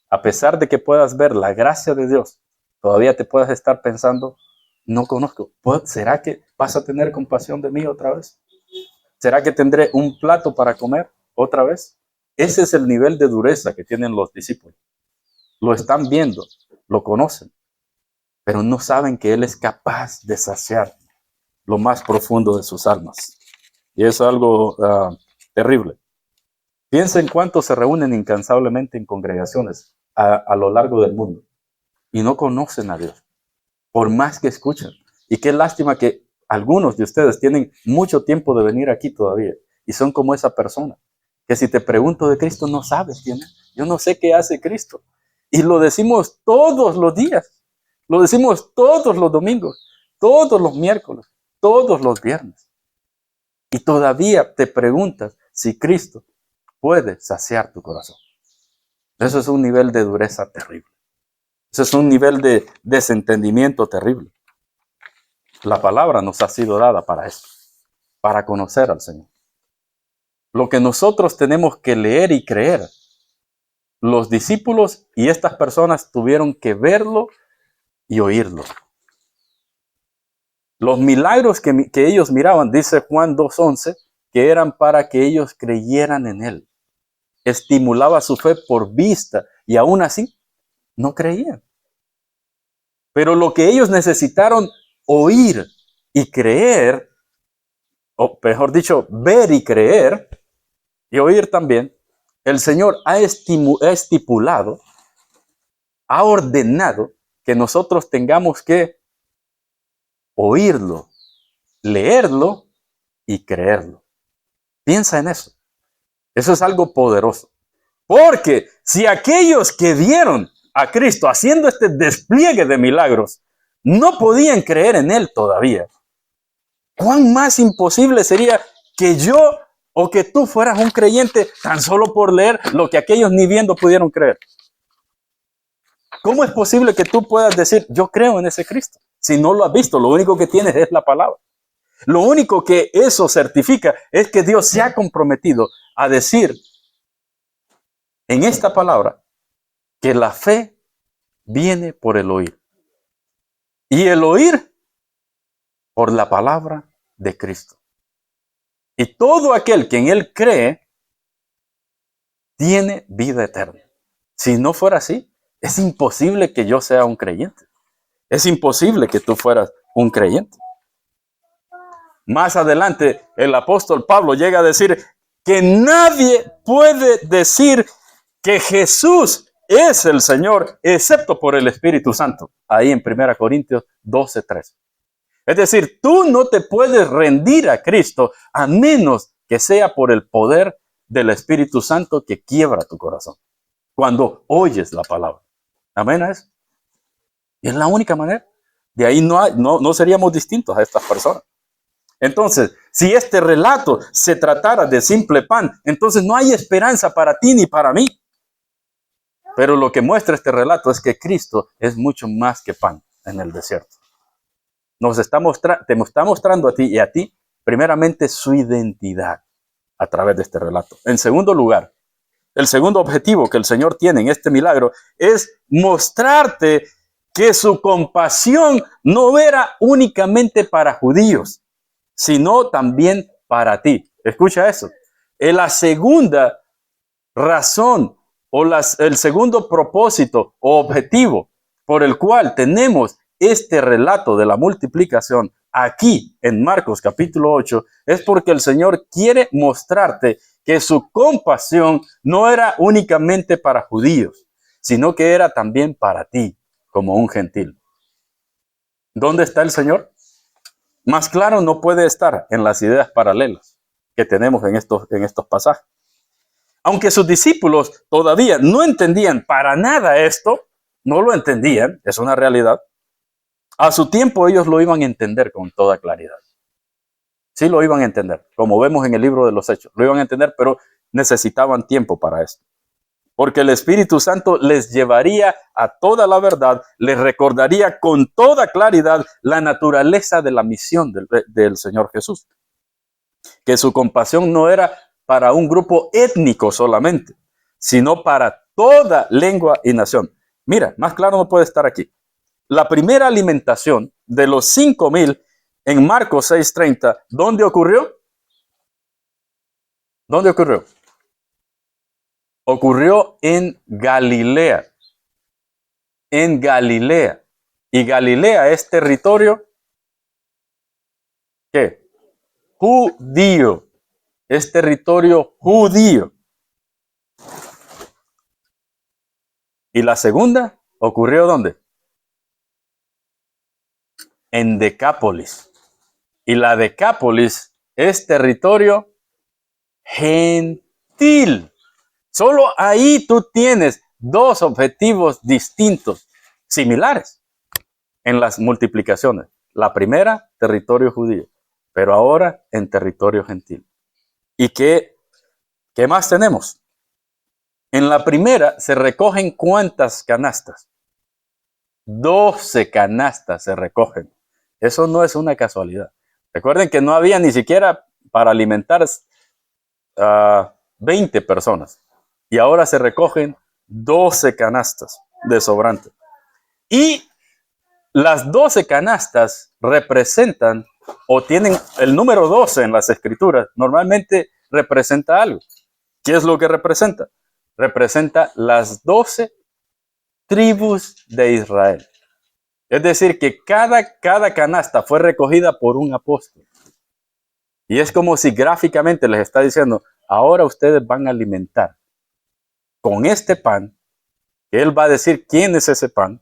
A pesar de que puedas ver la gracia de Dios, todavía te puedes estar pensando, no conozco. ¿Será que vas a tener compasión de mí otra vez? ¿Será que tendré un plato para comer otra vez? Ese es el nivel de dureza que tienen los discípulos. Lo están viendo, lo conocen, pero no saben que Él es capaz de saciar lo más profundo de sus almas. Y es algo terrible. Piensen cuántos se reúnen incansablemente en congregaciones a lo largo del mundo y no conocen a Dios, por más que escuchan. Y qué lástima que algunos de ustedes tienen mucho tiempo de venir aquí todavía y son como esa persona, que si te pregunto de Cristo no sabes quién es. Yo no sé qué hace Cristo. Y lo decimos todos los días, lo decimos todos los domingos, todos los miércoles, todos los viernes. Y todavía te preguntas si Cristo puede saciar tu corazón. Eso es un nivel de dureza terrible. Eso es un nivel de desentendimiento terrible. La palabra nos ha sido dada para eso, para conocer al Señor. Lo que nosotros tenemos que leer y creer, los discípulos y estas personas tuvieron que verlo y oírlo. Los milagros que ellos miraban, dice Juan 2:11, que eran para que ellos creyeran en Él. Estimulaba su fe por vista y aún así no creían. Pero lo que ellos necesitaron oír y creer, o mejor dicho, ver y creer y oír también, el Señor ha estipulado, ha ordenado que nosotros tengamos que oírlo, leerlo y creerlo. Piensa en eso. Eso es algo poderoso. Porque si aquellos que vieron a Cristo haciendo este despliegue de milagros no podían creer en Él todavía, ¿cuán más imposible sería que yo o que tú fueras un creyente tan solo por leer lo que aquellos ni viendo pudieron creer? ¿Cómo es posible que tú puedas decir, yo creo en ese Cristo? Si no lo has visto, lo único que tienes es la palabra. Lo único que eso certifica es que Dios se ha comprometido a decir en esta palabra que la fe viene por el oír. Y el oír por la palabra de Cristo. Y todo aquel que en Él cree tiene vida eterna. Si no fuera así, es imposible que yo sea un creyente. Es imposible que tú fueras un creyente. Más adelante, el apóstol Pablo llega a decir que nadie puede decir que Jesús es el Señor, excepto por el Espíritu Santo. Ahí en 1 Corintios 12:3. Es decir, tú no te puedes rendir a Cristo a menos que sea por el poder del Espíritu Santo que quiebra tu corazón cuando oyes la palabra. Amén a eso. Y es la única manera. De ahí no seríamos distintos a estas personas. Entonces, si este relato se tratara de simple pan, entonces no hay esperanza para ti ni para mí. Pero lo que muestra este relato es que Cristo es mucho más que pan en el desierto. Te está mostrando a ti y a ti, primeramente, su identidad a través de este relato. En segundo lugar, el segundo objetivo que el Señor tiene en este milagro es mostrarte que su compasión no era únicamente para judíos, sino también para ti. Escucha eso. La segunda razón o el segundo propósito o objetivo por el cual tenemos este relato de la multiplicación aquí en Marcos capítulo 8 es porque el Señor quiere mostrarte que su compasión no era únicamente para judíos, sino que era también para ti como un gentil. ¿Dónde está el Señor? Más claro no puede estar en las ideas paralelas que tenemos en estos pasajes. Aunque sus discípulos todavía no entendían para nada esto, no lo entendían, es una realidad, a su tiempo ellos lo iban a entender con toda claridad. Sí lo iban a entender, como vemos en el libro de los Hechos, lo iban a entender, pero necesitaban tiempo para esto. Porque el Espíritu Santo les llevaría a toda la verdad, les recordaría con toda claridad la naturaleza de la misión del Señor Jesús. Que su compasión no era para un grupo étnico solamente, sino para toda lengua y nación. Mira, más claro no puede estar aquí. La primera alimentación de los 5,000 en Marcos 6:30, ¿dónde ocurrió? ¿Dónde ocurrió? Ocurrió en Galilea. En Galilea. Y Galilea es territorio, ¿qué? Judío. Es territorio judío. Y la segunda ocurrió ¿dónde? En Decápolis. Y la Decápolis es territorio gentil. Solo ahí tú tienes dos objetivos distintos, similares, en las multiplicaciones. La primera, territorio judío, pero ahora en territorio gentil. ¿Y qué más tenemos? En la primera se recogen ¿cuántas canastas? 12 canastas se recogen. Eso no es una casualidad. Recuerden que no había ni siquiera para alimentar 20 personas. Y ahora se recogen 12 canastas de sobrante. Y las 12 canastas representan o tienen el número 12 en las escrituras. Normalmente representa algo. ¿Qué es lo que representa? Representa las 12 tribus de Israel. Es decir, que cada canasta fue recogida por un apóstol. Y es como si gráficamente les está diciendo, ahora ustedes van a alimentar con este pan, que él va a decir quién es ese pan,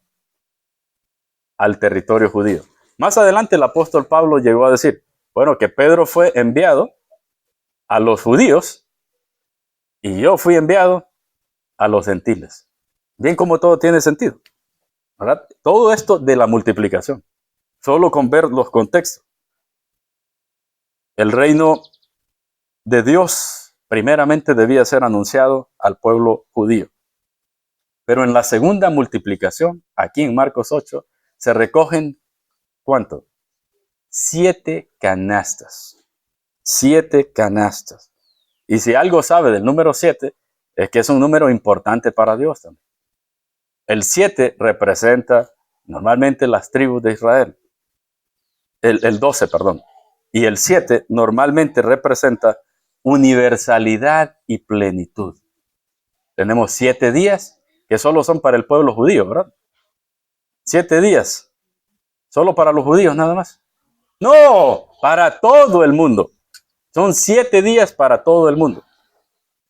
al territorio judío. Más adelante el apóstol Pablo llegó a decir, bueno, que Pedro fue enviado a los judíos y yo fui enviado a los gentiles. Bien, como todo tiene sentido, ¿verdad? Todo esto de la multiplicación, solo con ver los contextos. El reino de Dios primeramente debía ser anunciado al pueblo judío. Pero en la segunda multiplicación, aquí en Marcos 8, se recogen, ¿cuánto? 7 canastas. 7 canastas. Y si algo sabe del número 7, es que es un número importante para Dios también. El 7 representa normalmente las tribus de Israel. El 12, perdón. Y el 7 normalmente representa universalidad y plenitud. Tenemos 7 días que solo son para el pueblo judío, ¿verdad? 7 días. Solo para los judíos nada más. No, para todo el mundo. Son 7 días para todo el mundo.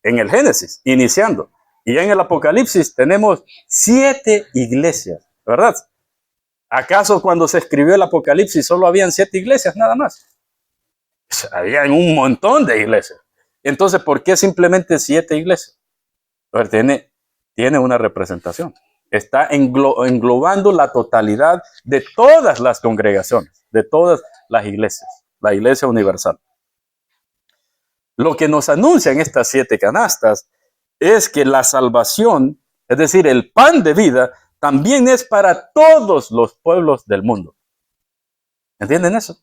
En el Génesis, iniciando. Y en el Apocalipsis tenemos 7 iglesias, ¿verdad? ¿Acaso cuando se escribió el Apocalipsis solo habían 7 iglesias nada más? Había un montón de iglesias. Entonces, ¿por qué simplemente 7 iglesias? Pues tiene una representación. Está englobando la totalidad de todas las congregaciones, de todas las iglesias, la iglesia universal. Lo que nos anuncian estas 7 canastas es que la salvación, es decir, el pan de vida, también es para todos los pueblos del mundo. ¿Entienden eso?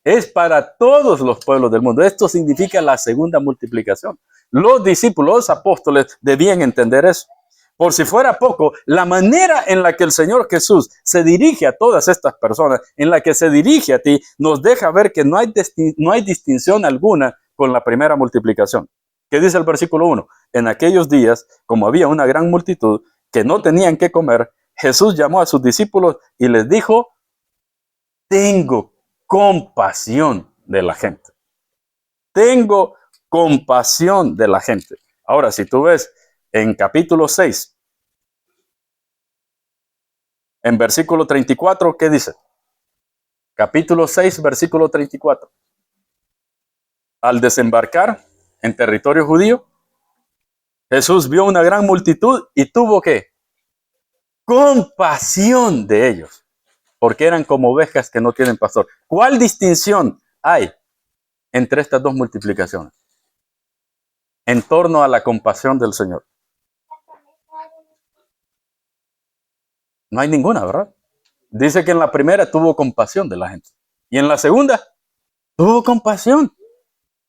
Es para todos los pueblos del mundo. Esto significa la segunda multiplicación. Los discípulos, los apóstoles, debían entender eso. Por si fuera poco, la manera en la que el Señor Jesús se dirige a todas estas personas, en la que se dirige a ti, nos deja ver que no hay distinción alguna con la primera multiplicación. ¿Qué dice el versículo 1? En aquellos días, como había una gran multitud que no tenían qué comer, Jesús llamó a sus discípulos y les dijo: tengo compasión de la gente. Tengo compasión de la gente. Ahora, si tú ves en capítulo 6, en versículo 34, ¿qué dice? Capítulo 6, versículo 34. Al desembarcar en territorio judío, Jesús vio una gran multitud y tuvo ¿qué? Compasión de ellos, porque eran como ovejas que no tienen pastor. ¿Cuál distinción hay entre estas dos multiplicaciones en torno a la compasión del Señor? No hay ninguna, ¿verdad? Dice que en la primera tuvo compasión de la gente y en la segunda tuvo compasión.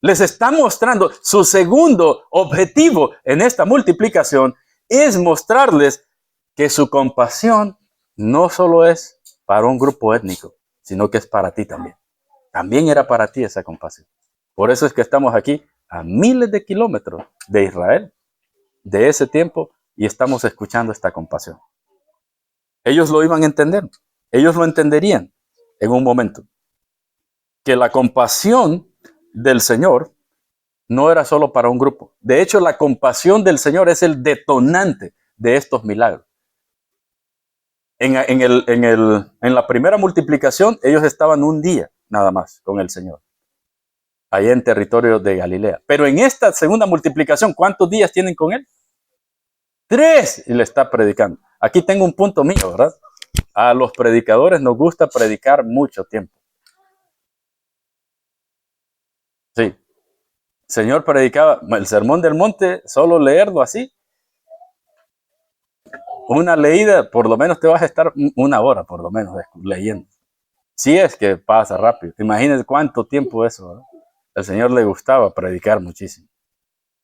Les está mostrando su segundo objetivo en esta multiplicación es mostrarles que su compasión no solo es para un grupo étnico, sino que es para ti también. También era para ti esa compasión. Por eso es que estamos aquí a miles de kilómetros de Israel, de ese tiempo, y estamos escuchando esta compasión. Ellos lo iban a entender, ellos lo entenderían en un momento. Que la compasión del Señor no era solo para un grupo. De hecho, la compasión del Señor es el detonante de estos milagros. En la primera multiplicación, ellos estaban un día nada más con el Señor, allá en territorio de Galilea. Pero en esta segunda multiplicación, ¿cuántos días tienen con Él? 3, y le está predicando. Aquí tengo un punto mío, ¿verdad? A los predicadores nos gusta predicar mucho tiempo. Sí. Señor predicaba el Sermón del Monte, solo leerlo así. Una leída, por lo menos te vas a estar una hora, por lo menos, leyendo. Si es que pasa rápido. Imagínense cuánto tiempo eso, ¿verdad? Al Señor le gustaba predicar muchísimo.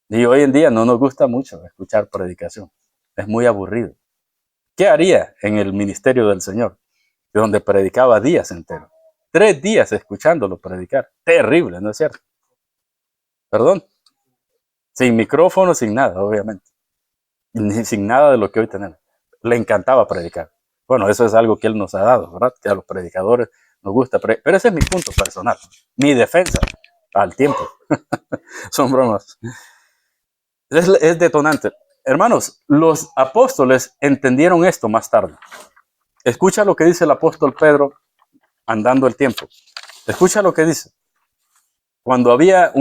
Y hoy en día no nos gusta mucho escuchar predicación. Es muy aburrido. ¿Qué haría en el ministerio del Señor? Donde predicaba días enteros. 3 días escuchándolo predicar. Terrible, ¿no es cierto? Perdón. Sin micrófono, sin nada, obviamente. Sin nada de lo que hoy tenemos. Le encantaba predicar. Bueno, eso es algo que Él nos ha dado, ¿verdad? Que a los predicadores nos gusta predicar. Pero ese es mi punto personal. Mi defensa al tiempo. Son bromas. Es detonante. Hermanos, los apóstoles entendieron esto más tarde. Escucha lo que dice el apóstol Pedro andando el tiempo. Escucha lo que dice. Cuando había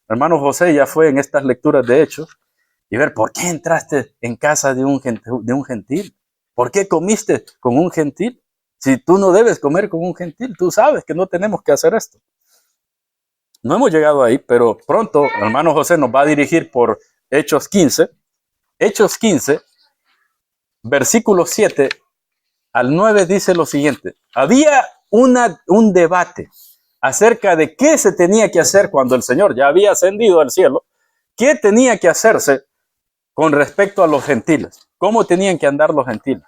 hermano José ya fue en estas lecturas de Hechos, y ver por qué entraste en casa de un gentil. ¿Por qué comiste con un gentil? Si tú no debes comer con un gentil, tú sabes que no tenemos que hacer esto. No hemos llegado ahí, pero pronto hermano José nos va a dirigir por Hechos 15. Hechos 15, versículo 7 al 9 dice lo siguiente. Había un debate acerca de qué se tenía que hacer cuando el Señor ya había ascendido al cielo. ¿Qué tenía que hacerse con respecto a los gentiles? ¿Cómo tenían que andar los gentiles?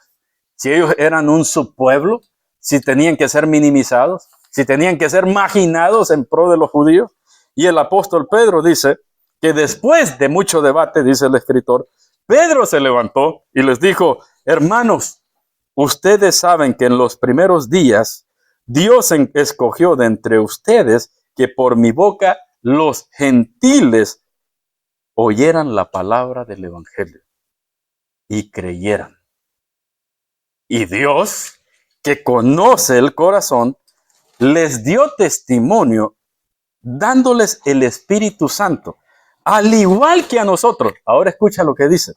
Si ellos eran un subpueblo, si tenían que ser minimizados, si tenían que ser marginados en pro de los judíos. Y el apóstol Pedro dice que después de mucho debate, dice el escritor, Pedro se levantó y les dijo: hermanos, ustedes saben que en los primeros días Dios escogió de entre ustedes que por mi boca los gentiles oyeran la palabra del evangelio y creyeran. Y Dios, que conoce el corazón, les dio testimonio dándoles el Espíritu Santo, al igual que a nosotros. Ahora escucha lo que dice.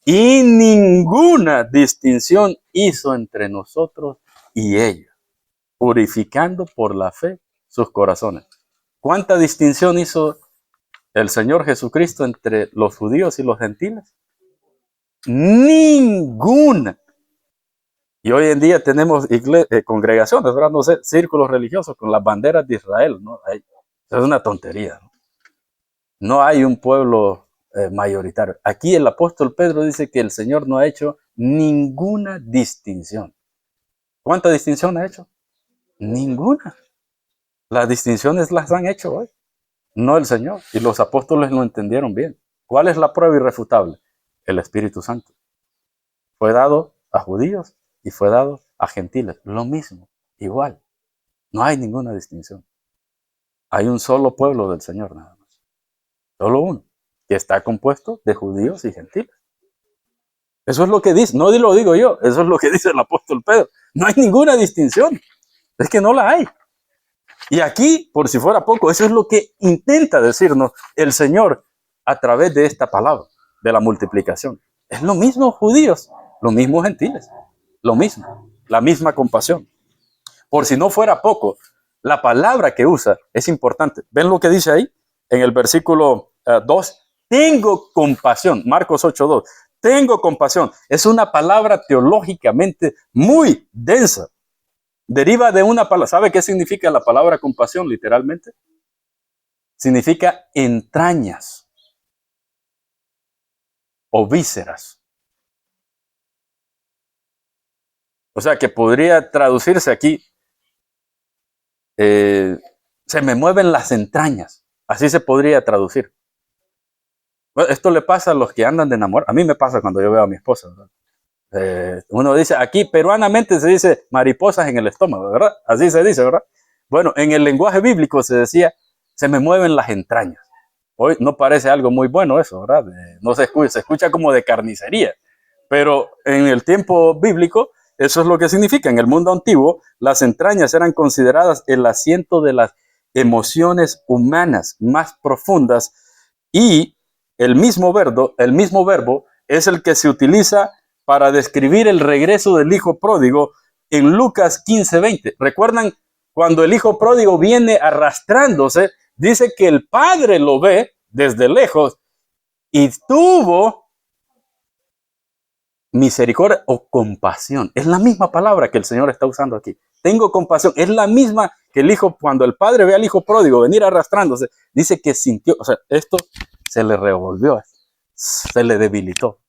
Y ninguna distinción hizo entre nosotros y ellos, purificando por la fe sus corazones. ¿Cuánta distinción hizo el Señor Jesucristo entre los judíos y los gentiles? Ninguna. Y hoy en día tenemos congregaciones, ¿verdad? No sé, círculos religiosos con las banderas de Israel, ¿no? Es una tontería, ¿no? No hay un pueblo mayoritario. Aquí el apóstol Pedro dice que el Señor no ha hecho ninguna distinción. ¿Cuánta distinción ha hecho? Ninguna. Las distinciones las han hecho hoy, no el Señor. Y los apóstoles lo entendieron bien. ¿Cuál es la prueba irrefutable? El Espíritu Santo. Fue dado a judíos y fue dado a gentiles. Lo mismo, igual. No hay ninguna distinción. Hay un solo pueblo del Señor nada más. Solo uno, que está compuesto de judíos y gentiles. Eso es lo que dice, no lo digo yo, eso es lo que dice el apóstol Pedro. No hay ninguna distinción. Es que no la hay. Y aquí, por si fuera poco, eso es lo que intenta decirnos el Señor a través de esta palabra, de la multiplicación. Es lo mismo judíos, lo mismo gentiles, lo mismo, la misma compasión. Por si no fuera poco, la palabra que usa es importante. ¿Ven lo que dice ahí? En el versículo 2, tengo compasión, Marcos 8:2, tengo compasión. Es una palabra teológicamente muy densa. Deriva de una palabra. ¿Sabe qué significa la palabra compasión literalmente? Significa entrañas o vísceras. O sea que podría traducirse aquí, se me mueven las entrañas. Así se podría traducir. Bueno, esto le pasa a los que andan de enamor. A mí me pasa cuando yo veo a mi esposa, ¿verdad? Uno dice, aquí peruanamente se dice mariposas en el estómago, ¿verdad? Así se dice, ¿verdad? Bueno, en el lenguaje bíblico se decía, se me mueven las entrañas. Hoy no parece algo muy bueno eso, ¿verdad? No se escucha como de carnicería, pero en el tiempo bíblico eso es lo que significa. En el mundo antiguo, las entrañas eran consideradas el asiento de las emociones humanas más profundas y el mismo verbo es el que se utiliza para describir el regreso del hijo pródigo en Lucas 15:20. ¿Recuerdan cuando el hijo pródigo viene arrastrándose? Dice que el padre lo ve desde lejos y tuvo misericordia o compasión. Es la misma palabra que el Señor está usando aquí. Tengo compasión. Es la misma que el hijo, cuando el padre ve al hijo pródigo venir arrastrándose, dice que sintió, o sea, esto se le revolvió, se le debilitó.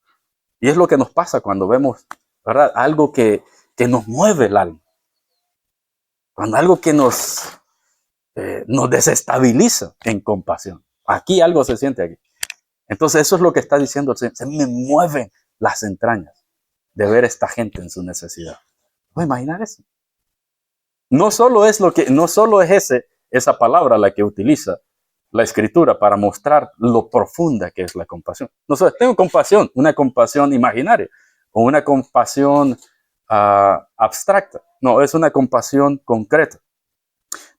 Y es lo que nos pasa cuando vemos, ¿verdad? Algo que nos mueve el alma. Cuando algo que nos desestabiliza en compasión. Aquí algo se siente aquí. Entonces eso es lo que está diciendo el Señor. Se me mueven las entrañas de ver a esta gente en su necesidad. ¿Puedes imaginar eso? No solo es esa palabra la que utiliza la Escritura para mostrar lo profunda que es la compasión. No solo tengo compasión, una compasión imaginaria o una compasión abstracta. No, es una compasión concreta.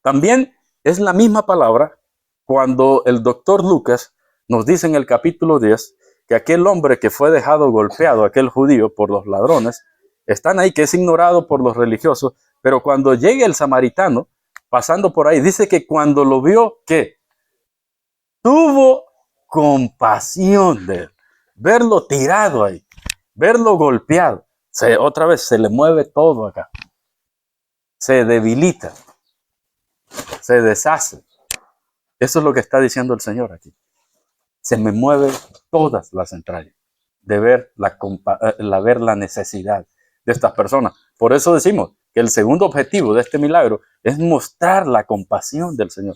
También es la misma palabra cuando el doctor Lucas nos dice en el capítulo 10 que aquel hombre que fue dejado golpeado, aquel judío por los ladrones, están ahí, que es ignorado por los religiosos, pero cuando llega el samaritano, pasando por ahí, dice que cuando lo vio, ¿qué? Tuvo compasión de él. Verlo tirado ahí, verlo golpeado, otra vez se le mueve todo acá. Se debilita, se deshace. Eso es lo que está diciendo el Señor aquí. Se me mueven todas las entrañas. de ver ver la necesidad de estas personas. Por eso decimos que el segundo objetivo de este milagro es mostrar la compasión del Señor.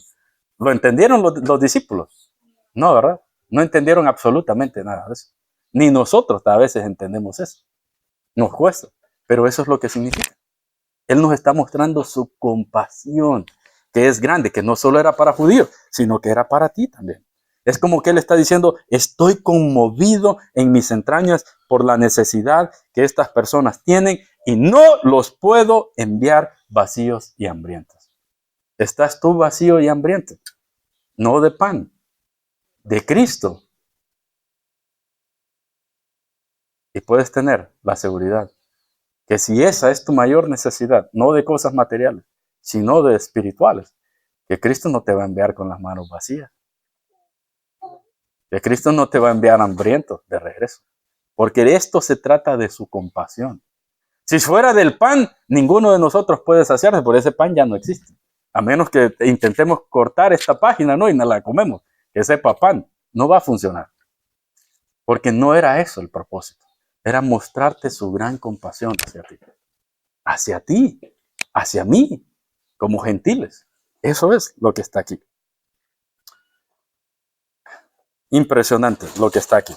¿Lo entendieron los discípulos? No, ¿verdad? No entendieron absolutamente nada de eso. Ni nosotros a veces entendemos eso. Nos cuesta, pero eso es lo que significa. Él nos está mostrando su compasión, que es grande, que no solo era para judíos, sino que era para ti también. Es como que Él está diciendo, estoy conmovido en mis entrañas por la necesidad que estas personas tienen y no los puedo enviar vacíos y hambrientos. ¿Estás tú vacío y hambriento? No de pan, de Cristo. Y puedes tener la seguridad que si esa es tu mayor necesidad, no de cosas materiales, sino de espirituales, que Cristo no te va a enviar con las manos vacías. Que Cristo no te va a enviar hambriento de regreso. Porque de esto se trata de su compasión. Si fuera del pan, ninguno de nosotros puede saciarse, por ese pan ya no existe. A menos que intentemos cortar esta página, ¿no? Y nos la comemos. Que sepa pan. No va a funcionar. Porque no era eso el propósito. Era mostrarte su gran compasión hacia ti. Hacia ti. Hacia mí. Como gentiles. Eso es lo que está aquí. Impresionante lo que está aquí.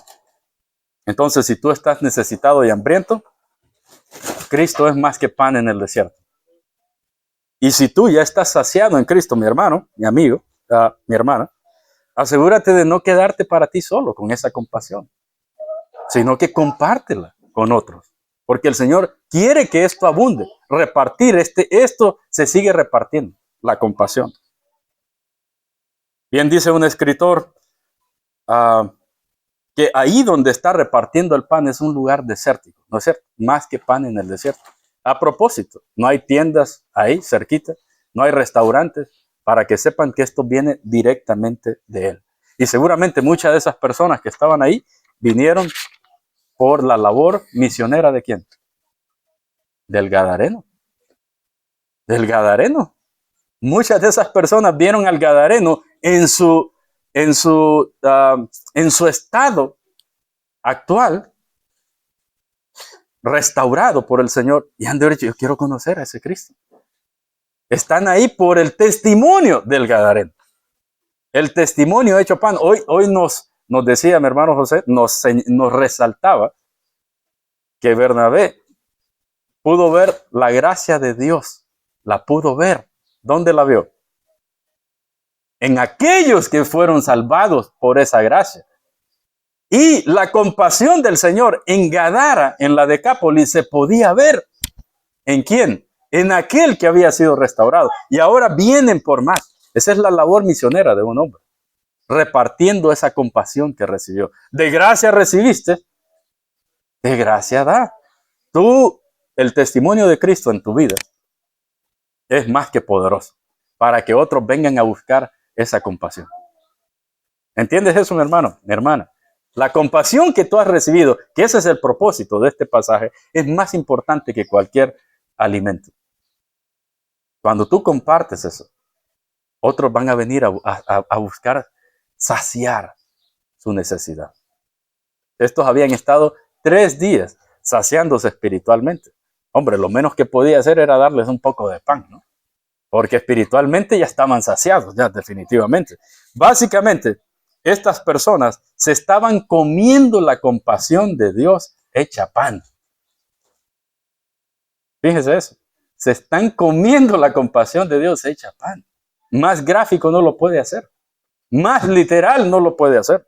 Entonces, si tú estás necesitado y hambriento, Cristo es más que pan en el desierto. Y si tú ya estás saciado en Cristo, mi hermano, mi amigo, mi hermana, asegúrate de no quedarte para ti solo con esa compasión, sino que compártela con otros. Porque el Señor quiere que esto abunde. Repartir, esto se sigue repartiendo, la compasión. Bien dice un escritor, que ahí donde está repartiendo el pan es un lugar desértico, ¿no es cierto? Más que pan en el desierto. A propósito, no hay tiendas ahí cerquita, no hay restaurantes, para que sepan que esto viene directamente de Él. Y seguramente muchas de esas personas que estaban ahí vinieron por la labor misionera ¿de quién? Del Gadareno. Del Gadareno. Muchas de esas personas vieron al Gadareno en su estado actual, restaurado por el Señor, y han dicho, yo quiero conocer a ese Cristo. Están ahí por el testimonio del Gadareno. El testimonio hecho pan. Hoy nos decía mi hermano José, nos resaltaba que Bernabé pudo ver la gracia de Dios. La pudo ver. ¿Dónde la vio? En aquellos que fueron salvados por esa gracia. Y la compasión del Señor en Gadara, en la Decápolis, se podía ver. ¿En quién? En aquel que había sido restaurado. Y ahora vienen por más. Esa es la labor misionera de un hombre. Repartiendo esa compasión que recibió. De gracia recibiste, de gracia da. Tú, el testimonio de Cristo en tu vida es más que poderoso para que otros vengan a buscar esa compasión. ¿Entiendes eso, mi hermano, mi hermana? La compasión que tú has recibido, que ese es el propósito de este pasaje, es más importante que cualquier alimento. Cuando tú compartes eso, otros van a venir a buscar saciar su necesidad. Estos habían estado 3 días saciándose espiritualmente. Hombre, lo menos que podía hacer era darles un poco de pan, ¿no? Porque espiritualmente ya estaban saciados, ya definitivamente. Básicamente, estas personas se estaban comiendo la compasión de Dios hecha pan. Fíjese eso. Se están comiendo la compasión de Dios hecha pan. Más gráfico no lo puede hacer. Más literal no lo puede hacer.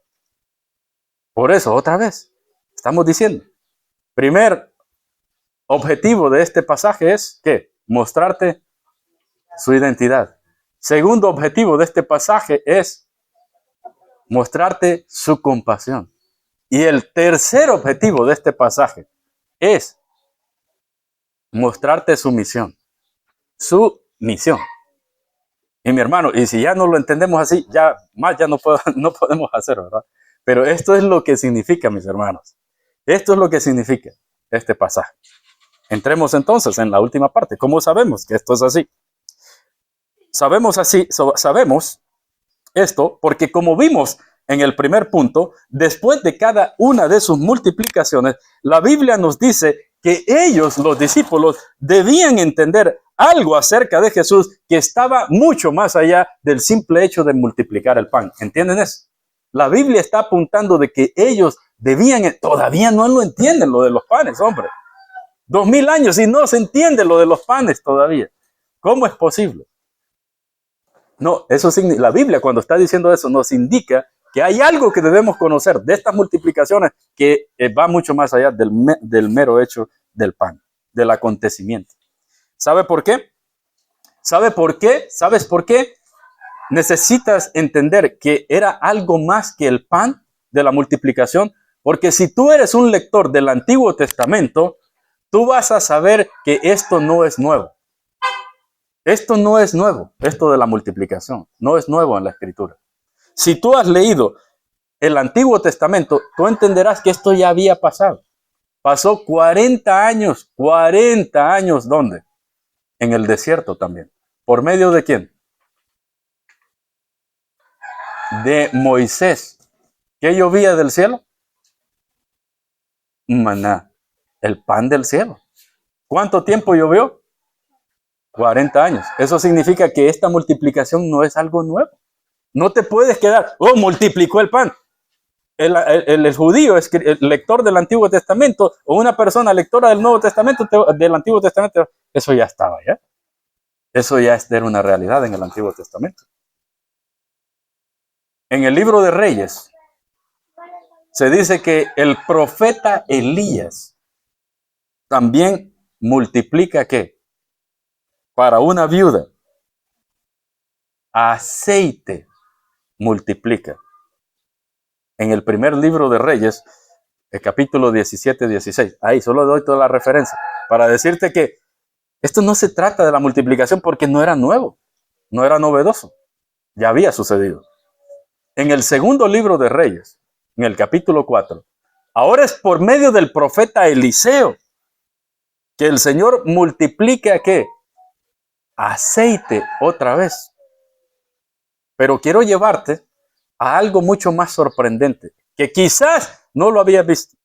Por eso, otra vez, estamos diciendo, primer objetivo de este pasaje es, ¿qué? Mostrarte su identidad. Segundo objetivo de este pasaje es mostrarte su compasión. Y el tercer objetivo de este pasaje es mostrarte su misión. Su misión. Y mi hermano, y si ya no lo entendemos así, ya no podemos hacer, ¿verdad? Pero esto es lo que significa, mis hermanos. Esto es lo que significa este pasaje. Entremos entonces en la última parte. ¿Cómo sabemos que esto es así? Sabemos esto porque como vimos en el primer punto, después de cada una de sus multiplicaciones, la Biblia nos dice que ellos, los discípulos, debían entender algo acerca de Jesús que estaba mucho más allá del simple hecho de multiplicar el pan. ¿Entienden eso? La Biblia está apuntando de que ellos debían, todavía no lo entienden lo de los panes, hombre. 2000 años y no se entiende lo de los panes todavía. ¿Cómo es posible? No, eso significa, la Biblia cuando está diciendo eso nos indica que hay algo que debemos conocer de estas multiplicaciones que va mucho más allá del mero hecho del pan, del acontecimiento. ¿Sabe por qué? ¿Sabe por qué? ¿Sabes por qué? Necesitas entender que era algo más que el pan de la multiplicación, porque si tú eres un lector del Antiguo Testamento, tú vas a saber que esto no es nuevo. Esto no es nuevo, esto de la multiplicación, no es nuevo en la Escritura. Si tú has leído el Antiguo Testamento, tú entenderás que esto ya había pasado. Pasó 40 años, ¿dónde? En el desierto también. ¿Por medio de quién? De Moisés. ¿Qué llovía del cielo? Maná, el pan del cielo. ¿Cuánto tiempo llovió? 40 años. Eso significa que esta multiplicación no es algo nuevo. No te puedes quedar, multiplicó el pan. El judío, el lector del Antiguo Testamento, o una persona lectora del Nuevo Testamento, del Antiguo Testamento, eso ya estaba, ¿ya? Eso ya era una realidad en el Antiguo Testamento. En el libro de Reyes, se dice que el profeta Elías también multiplica, ¿qué? Para una viuda, aceite multiplica. En el primer libro de Reyes, el capítulo 17-16. Ahí solo doy toda la referencia para decirte que esto no se trata de la multiplicación porque no era nuevo, no era novedoso, ya había sucedido. En el segundo libro de Reyes, en el capítulo 4, ahora es por medio del profeta Eliseo que el Señor multiplica, ¿qué? Aceite otra vez. Pero quiero llevarte a algo mucho más sorprendente, que quizás no lo habías visto.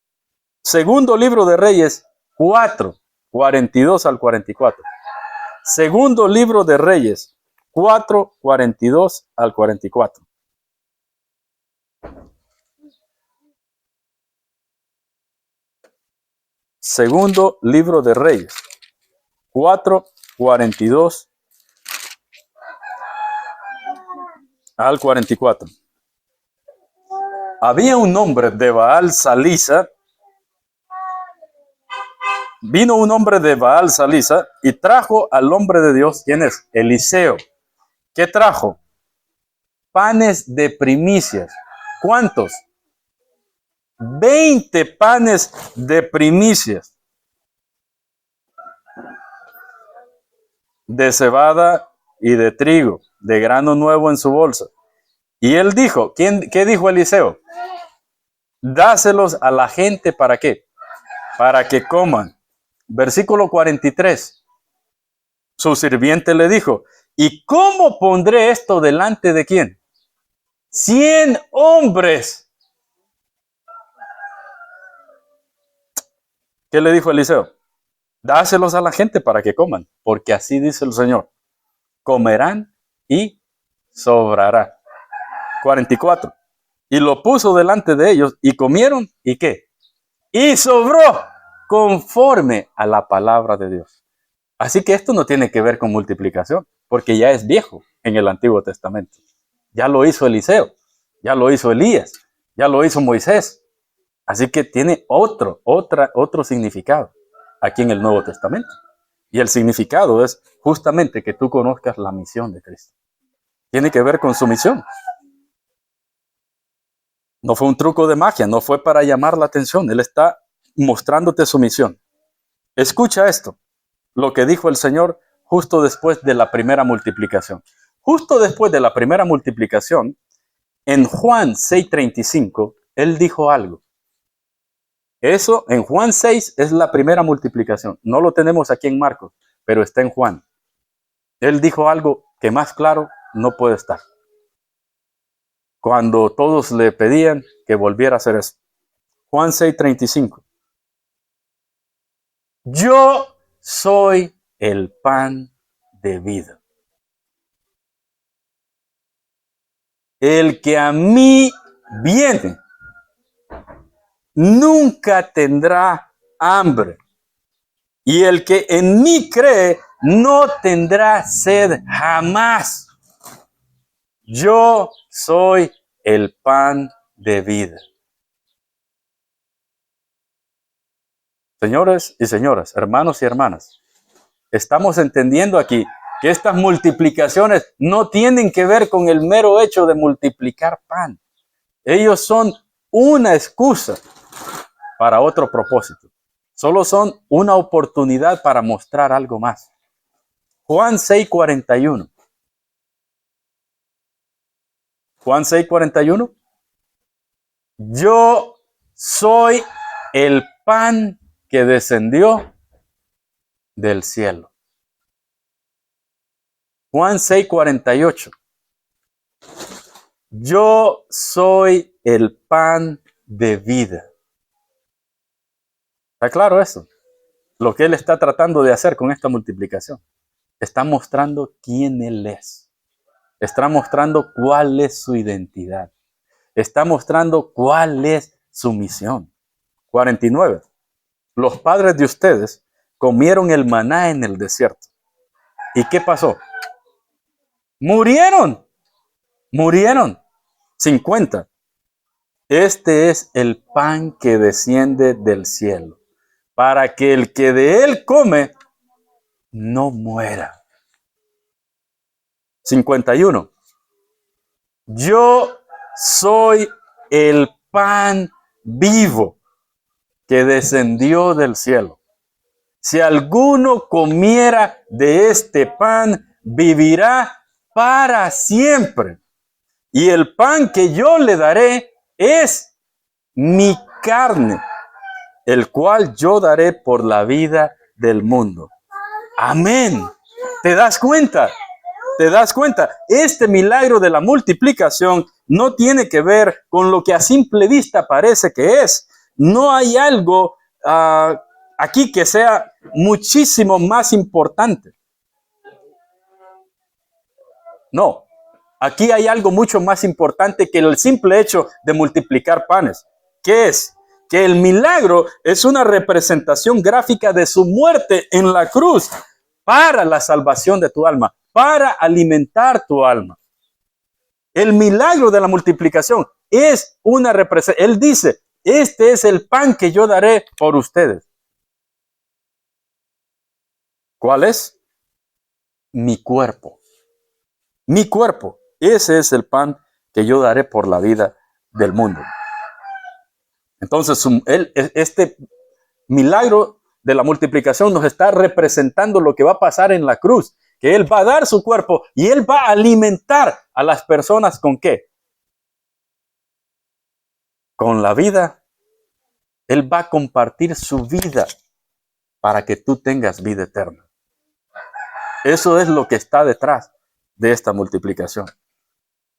Segundo libro de Reyes 4, 42 al 44. Segundo libro de Reyes 4, 42 al 44. Segundo libro de Reyes 4, 42 al 44. Había un hombre de Baal Salisa. Vino un hombre de Baal Salisa y trajo al hombre de Dios. ¿Quién es? Eliseo. ¿Qué trajo? Panes de primicias. ¿Cuántos? 20 panes de primicias. De cebada y de trigo, de grano nuevo en su bolsa. Y él dijo, ¿qué dijo Eliseo? Dáselos a la gente, ¿para qué? Para que coman. Versículo 43. Su sirviente le dijo, ¿y cómo pondré esto delante de quién? 100 hombres. ¿Qué le dijo Eliseo? Dáselos a la gente para que coman, porque así dice el Señor. Comerán y sobrará. 44. Y lo puso delante de ellos y comieron, ¿y qué? Y sobró conforme a la palabra de Dios. Así que esto no tiene que ver con multiplicación, porque ya es viejo en el Antiguo Testamento. Ya lo hizo Eliseo, ya lo hizo Elías, ya lo hizo Moisés. Así que tiene otro significado aquí en el Nuevo Testamento. Y el significado es justamente que tú conozcas la misión de Cristo. Tiene que ver con su misión. No fue un truco de magia, no fue para llamar la atención. Él está mostrándote su misión. Escucha esto, lo que dijo el Señor justo después de la primera multiplicación. Justo después de la primera multiplicación, en Juan 6:35, Él dijo algo. Eso en Juan 6 es la primera multiplicación. No lo tenemos aquí en Marcos, pero está en Juan. Él dijo algo que más claro no puede estar. cuando todos le pedían que volviera a hacer eso. Juan 6:35. Yo soy el pan de vida. El que a mí viene nunca tendrá hambre. Y el que en mí cree no tendrá sed jamás. Yo soy el pan de vida. Señores y señoras, hermanos y hermanas, estamos entendiendo aquí que estas multiplicaciones no tienen que ver con el mero hecho de multiplicar pan. Ellos son una excusa para otro propósito. Solo son una oportunidad para mostrar algo más. Juan 6:41. Juan 6:41. Yo soy el pan que descendió del cielo. Juan 6:48. Yo soy el pan de vida. ¿Está claro eso? Lo que él está tratando de hacer con esta multiplicación. Está mostrando quién él es. Está mostrando cuál es su identidad. Está mostrando cuál es su misión. 49. Los padres de ustedes comieron el maná en el desierto. ¿Y qué pasó? Murieron. 50. Este es el pan que desciende del cielo, para que el que de él come no muera. 51. Yo soy el pan vivo que descendió del cielo. Si alguno comiera de este pan, vivirá para siempre. Y el pan que yo le daré es mi carne, el cual yo daré por la vida del mundo. Amén. ¿Te das cuenta? ¿Te das cuenta? Este milagro de la multiplicación no tiene que ver con lo que a simple vista parece que es. No hay algo aquí que sea muchísimo más importante. No. Aquí hay algo mucho más importante que el simple hecho de multiplicar panes. ¿Qué es? Que el milagro es una representación gráfica de su muerte en la cruz para la salvación de tu alma, para alimentar tu alma. El milagro de la multiplicación es una representación. Él dice, este es el pan que yo daré por ustedes. ¿Cuál es? Mi cuerpo. Mi cuerpo. Ese es el pan que yo daré por la vida del mundo. Entonces, este milagro de la multiplicación nos está representando lo que va a pasar en la cruz, que Él va a dar su cuerpo y Él va a alimentar a las personas ¿con qué? Con la vida. Él va a compartir su vida para que tú tengas vida eterna. Eso es lo que está detrás de esta multiplicación.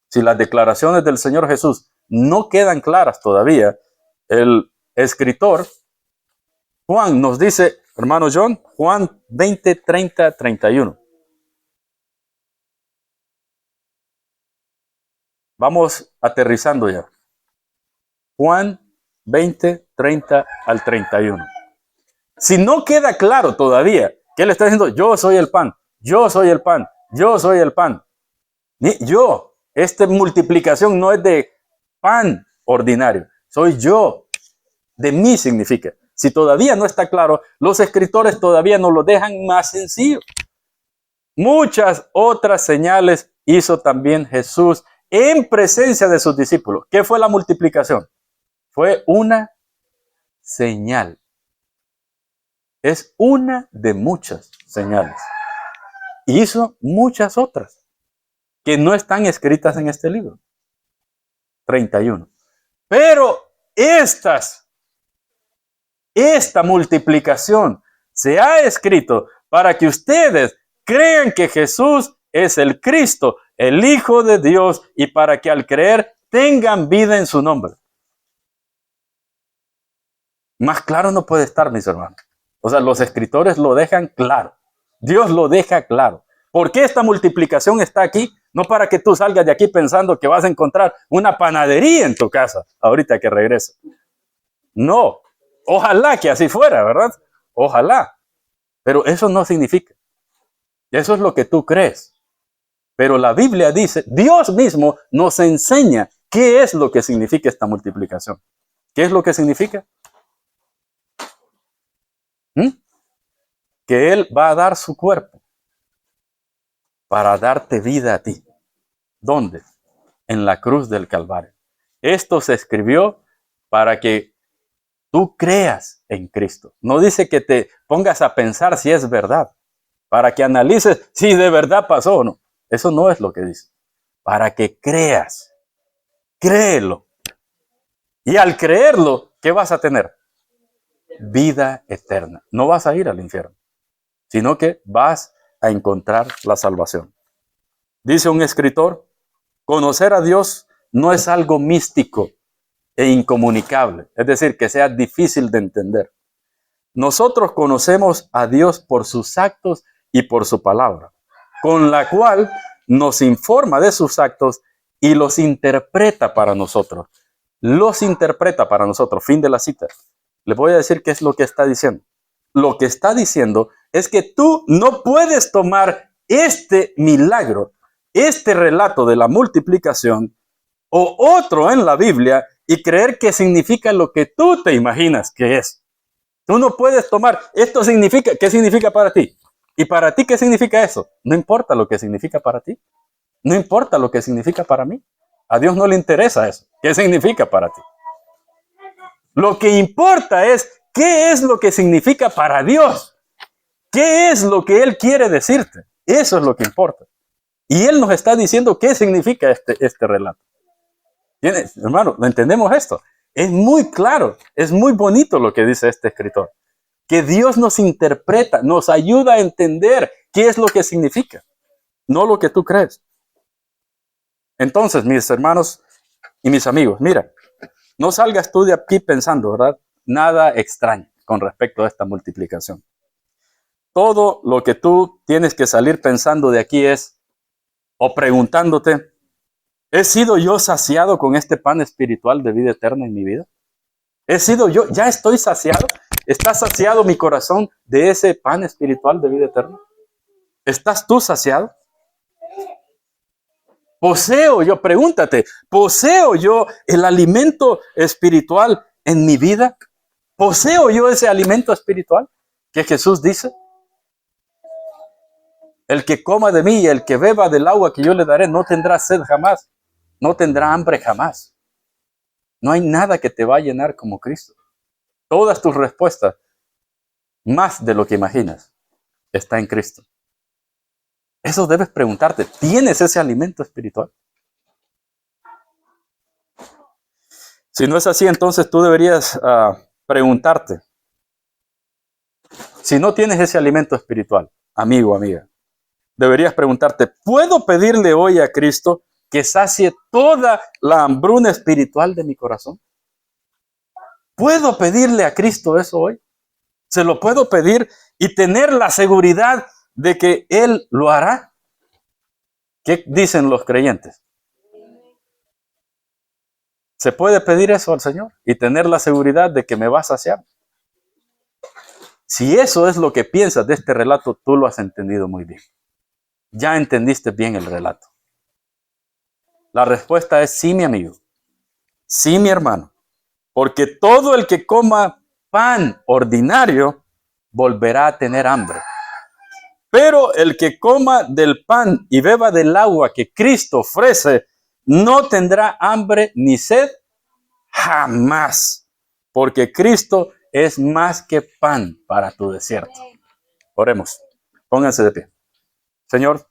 Si las declaraciones del Señor Jesús no quedan claras todavía, el escritor Juan nos dice, hermano John, Juan 20, 30, 31. Vamos aterrizando ya. Juan 20, 30 al 31. Si no queda claro todavía que él está diciendo, yo soy el pan, yo soy el pan, yo soy el pan. Esta multiplicación no es de pan ordinario, soy yo. De mí significa. Si todavía no está claro, los escritores todavía nos lo dejan más sencillo. Muchas otras señales hizo también Jesús en presencia de sus discípulos. ¿Qué fue la multiplicación? Fue una señal. Es una de muchas señales. Hizo muchas otras que no están escritas en este libro. 31. Pero esta multiplicación se ha escrito para que ustedes crean que Jesús es el Cristo, el Hijo de Dios, y para que al creer tengan vida en su nombre. Más claro no puede estar, mis hermanos. O sea, los escritores lo dejan claro. Dios lo deja claro. ¿Por qué esta multiplicación está aquí? No para que tú salgas de aquí pensando que vas a encontrar una panadería en tu casa ahorita que regreses. No. Ojalá que así fuera, ¿verdad? Ojalá. Pero eso no significa. Eso es lo que tú crees. Pero la Biblia dice, Dios mismo nos enseña qué es lo que significa esta multiplicación. ¿Qué es lo que significa? Que Él va a dar su cuerpo para darte vida a ti. ¿Dónde? En la cruz del Calvario. Esto se escribió para que tú creas en Cristo. No dice que te pongas a pensar si es verdad, para que analices si de verdad pasó o no. Eso no es lo que dice. Para que creas. Créelo. Y al creerlo, ¿qué vas a tener? Vida eterna. No vas a ir al infierno, sino que vas a encontrar la salvación. Dice un escritor, conocer a Dios no es algo místico e incomunicable, es decir, que sea difícil de entender. Nosotros conocemos a Dios por sus actos y por su palabra, con la cual nos informa de sus actos y los interpreta para nosotros. Los interpreta para nosotros. Fin de la cita. Les voy a decir qué es lo que está diciendo. Lo que está diciendo es que tú no puedes tomar este milagro, este relato de la multiplicación o otro en la Biblia y creer que significa lo que tú te imaginas que es. Tú no puedes tomar, esto significa, ¿qué significa para ti? ¿Y para ti qué significa eso? No importa lo que significa para ti. No importa lo que significa para mí. A Dios no le interesa eso. ¿Qué significa para ti? Lo que importa es qué es lo que significa para Dios. ¿Qué es lo que Él quiere decirte? Eso es lo que importa. Y Él nos está diciendo qué significa este relato. ¿Tienes, hermano? ¿Lo entendemos esto? Es muy claro, es muy bonito lo que dice este escritor. Que Dios nos interpreta, nos ayuda a entender qué es lo que significa, no lo que tú crees. Entonces, mis hermanos y mis amigos, mira, no salgas tú de aquí pensando, ¿verdad? Nada extraño con respecto a esta multiplicación. Todo lo que tú tienes que salir pensando de aquí es, o preguntándote, ¿he sido yo saciado con este pan espiritual de vida eterna en mi vida? ¿He sido yo? ¿Ya estoy saciado? ¿Está saciado mi corazón de ese pan espiritual de vida eterna? ¿Estás tú saciado? ¿Poseo yo? Pregúntate, ¿poseo yo el alimento espiritual en mi vida? ¿Poseo yo ese alimento espiritual que Jesús dice? El que coma de mí y el que beba del agua que yo le daré no tendrá sed jamás, no tendrá hambre jamás. No hay nada que te va a llenar como Cristo. Todas tus respuestas, más de lo que imaginas, está en Cristo. Eso debes preguntarte. ¿Tienes ese alimento espiritual? Si no es así, entonces tú deberías preguntarte. Si no tienes ese alimento espiritual, amigo, amiga, deberías preguntarte, ¿puedo pedirle hoy a Cristo que sacie toda la hambruna espiritual de mi corazón? ¿Puedo pedirle a Cristo eso hoy? ¿Se lo puedo pedir y tener la seguridad de que Él lo hará? ¿Qué dicen los creyentes? ¿Se puede pedir eso al Señor y tener la seguridad de que me va a saciar? Si eso es lo que piensas de este relato, tú lo has entendido muy bien. Ya entendiste bien el relato. La respuesta es sí, mi amigo. Sí, mi hermano. Porque todo el que coma pan ordinario volverá a tener hambre. Pero el que coma del pan y beba del agua que Cristo ofrece, no tendrá hambre ni sed jamás. Porque Cristo es más que pan para tu desierto. Oremos. Pónganse de pie. Señor,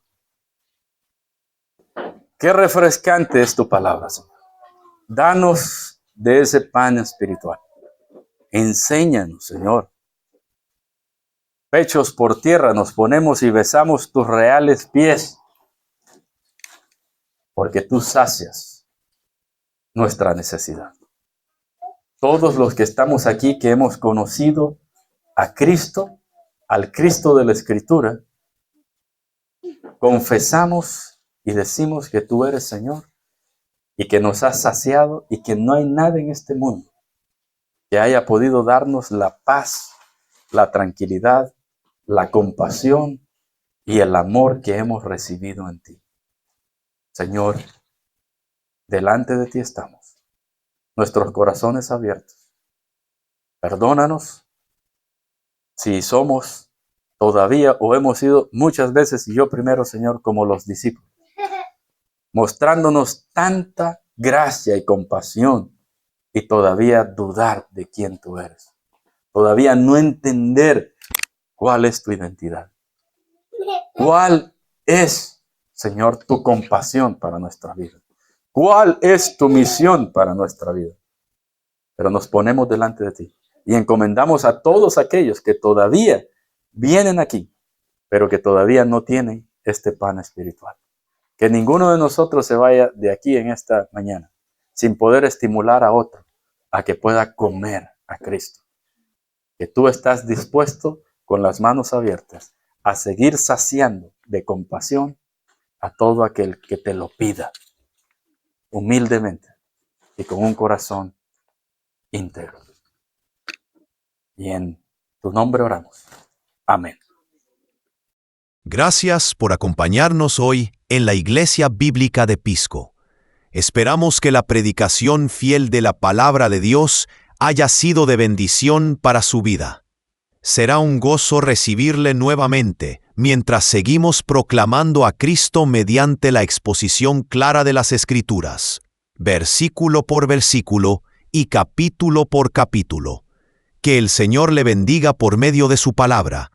qué refrescante es tu palabra, Señor. Danos de ese pan espiritual. Enséñanos, Señor. Pechos por tierra nos ponemos y besamos tus reales pies, porque tú sacias nuestra necesidad. Todos los que estamos aquí, que hemos conocido a Cristo, al Cristo de la Escritura, confesamos y decimos que tú eres Señor y que nos has saciado y que no hay nada en este mundo que haya podido darnos la paz, la tranquilidad, la compasión y el amor que hemos recibido en ti. Señor, delante de ti estamos, nuestros corazones abiertos. Perdónanos si somos todavía o hemos sido muchas veces, y yo primero, Señor, como los discípulos, mostrándonos tanta gracia y compasión y todavía dudar de quién tú eres. Todavía no entender cuál es tu identidad. ¿Cuál es, Señor, tu compasión para nuestra vida? ¿Cuál es tu misión para nuestra vida? Pero nos ponemos delante de ti y encomendamos a todos aquellos que todavía vienen aquí, pero que todavía no tienen este pan espiritual. Que ninguno de nosotros se vaya de aquí en esta mañana sin poder estimular a otro a que pueda comer a Cristo. Que tú estás dispuesto con las manos abiertas a seguir saciando de compasión a todo aquel que te lo pida, humildemente y con un corazón íntegro. Y en tu nombre oramos. Amén. Gracias por acompañarnos hoy en la Iglesia Bíblica de Pisco. Esperamos que la predicación fiel de la palabra de Dios haya sido de bendición para su vida. Será un gozo recibirle nuevamente mientras seguimos proclamando a Cristo mediante la exposición clara de las Escrituras, versículo por versículo y capítulo por capítulo. Que el Señor le bendiga por medio de su palabra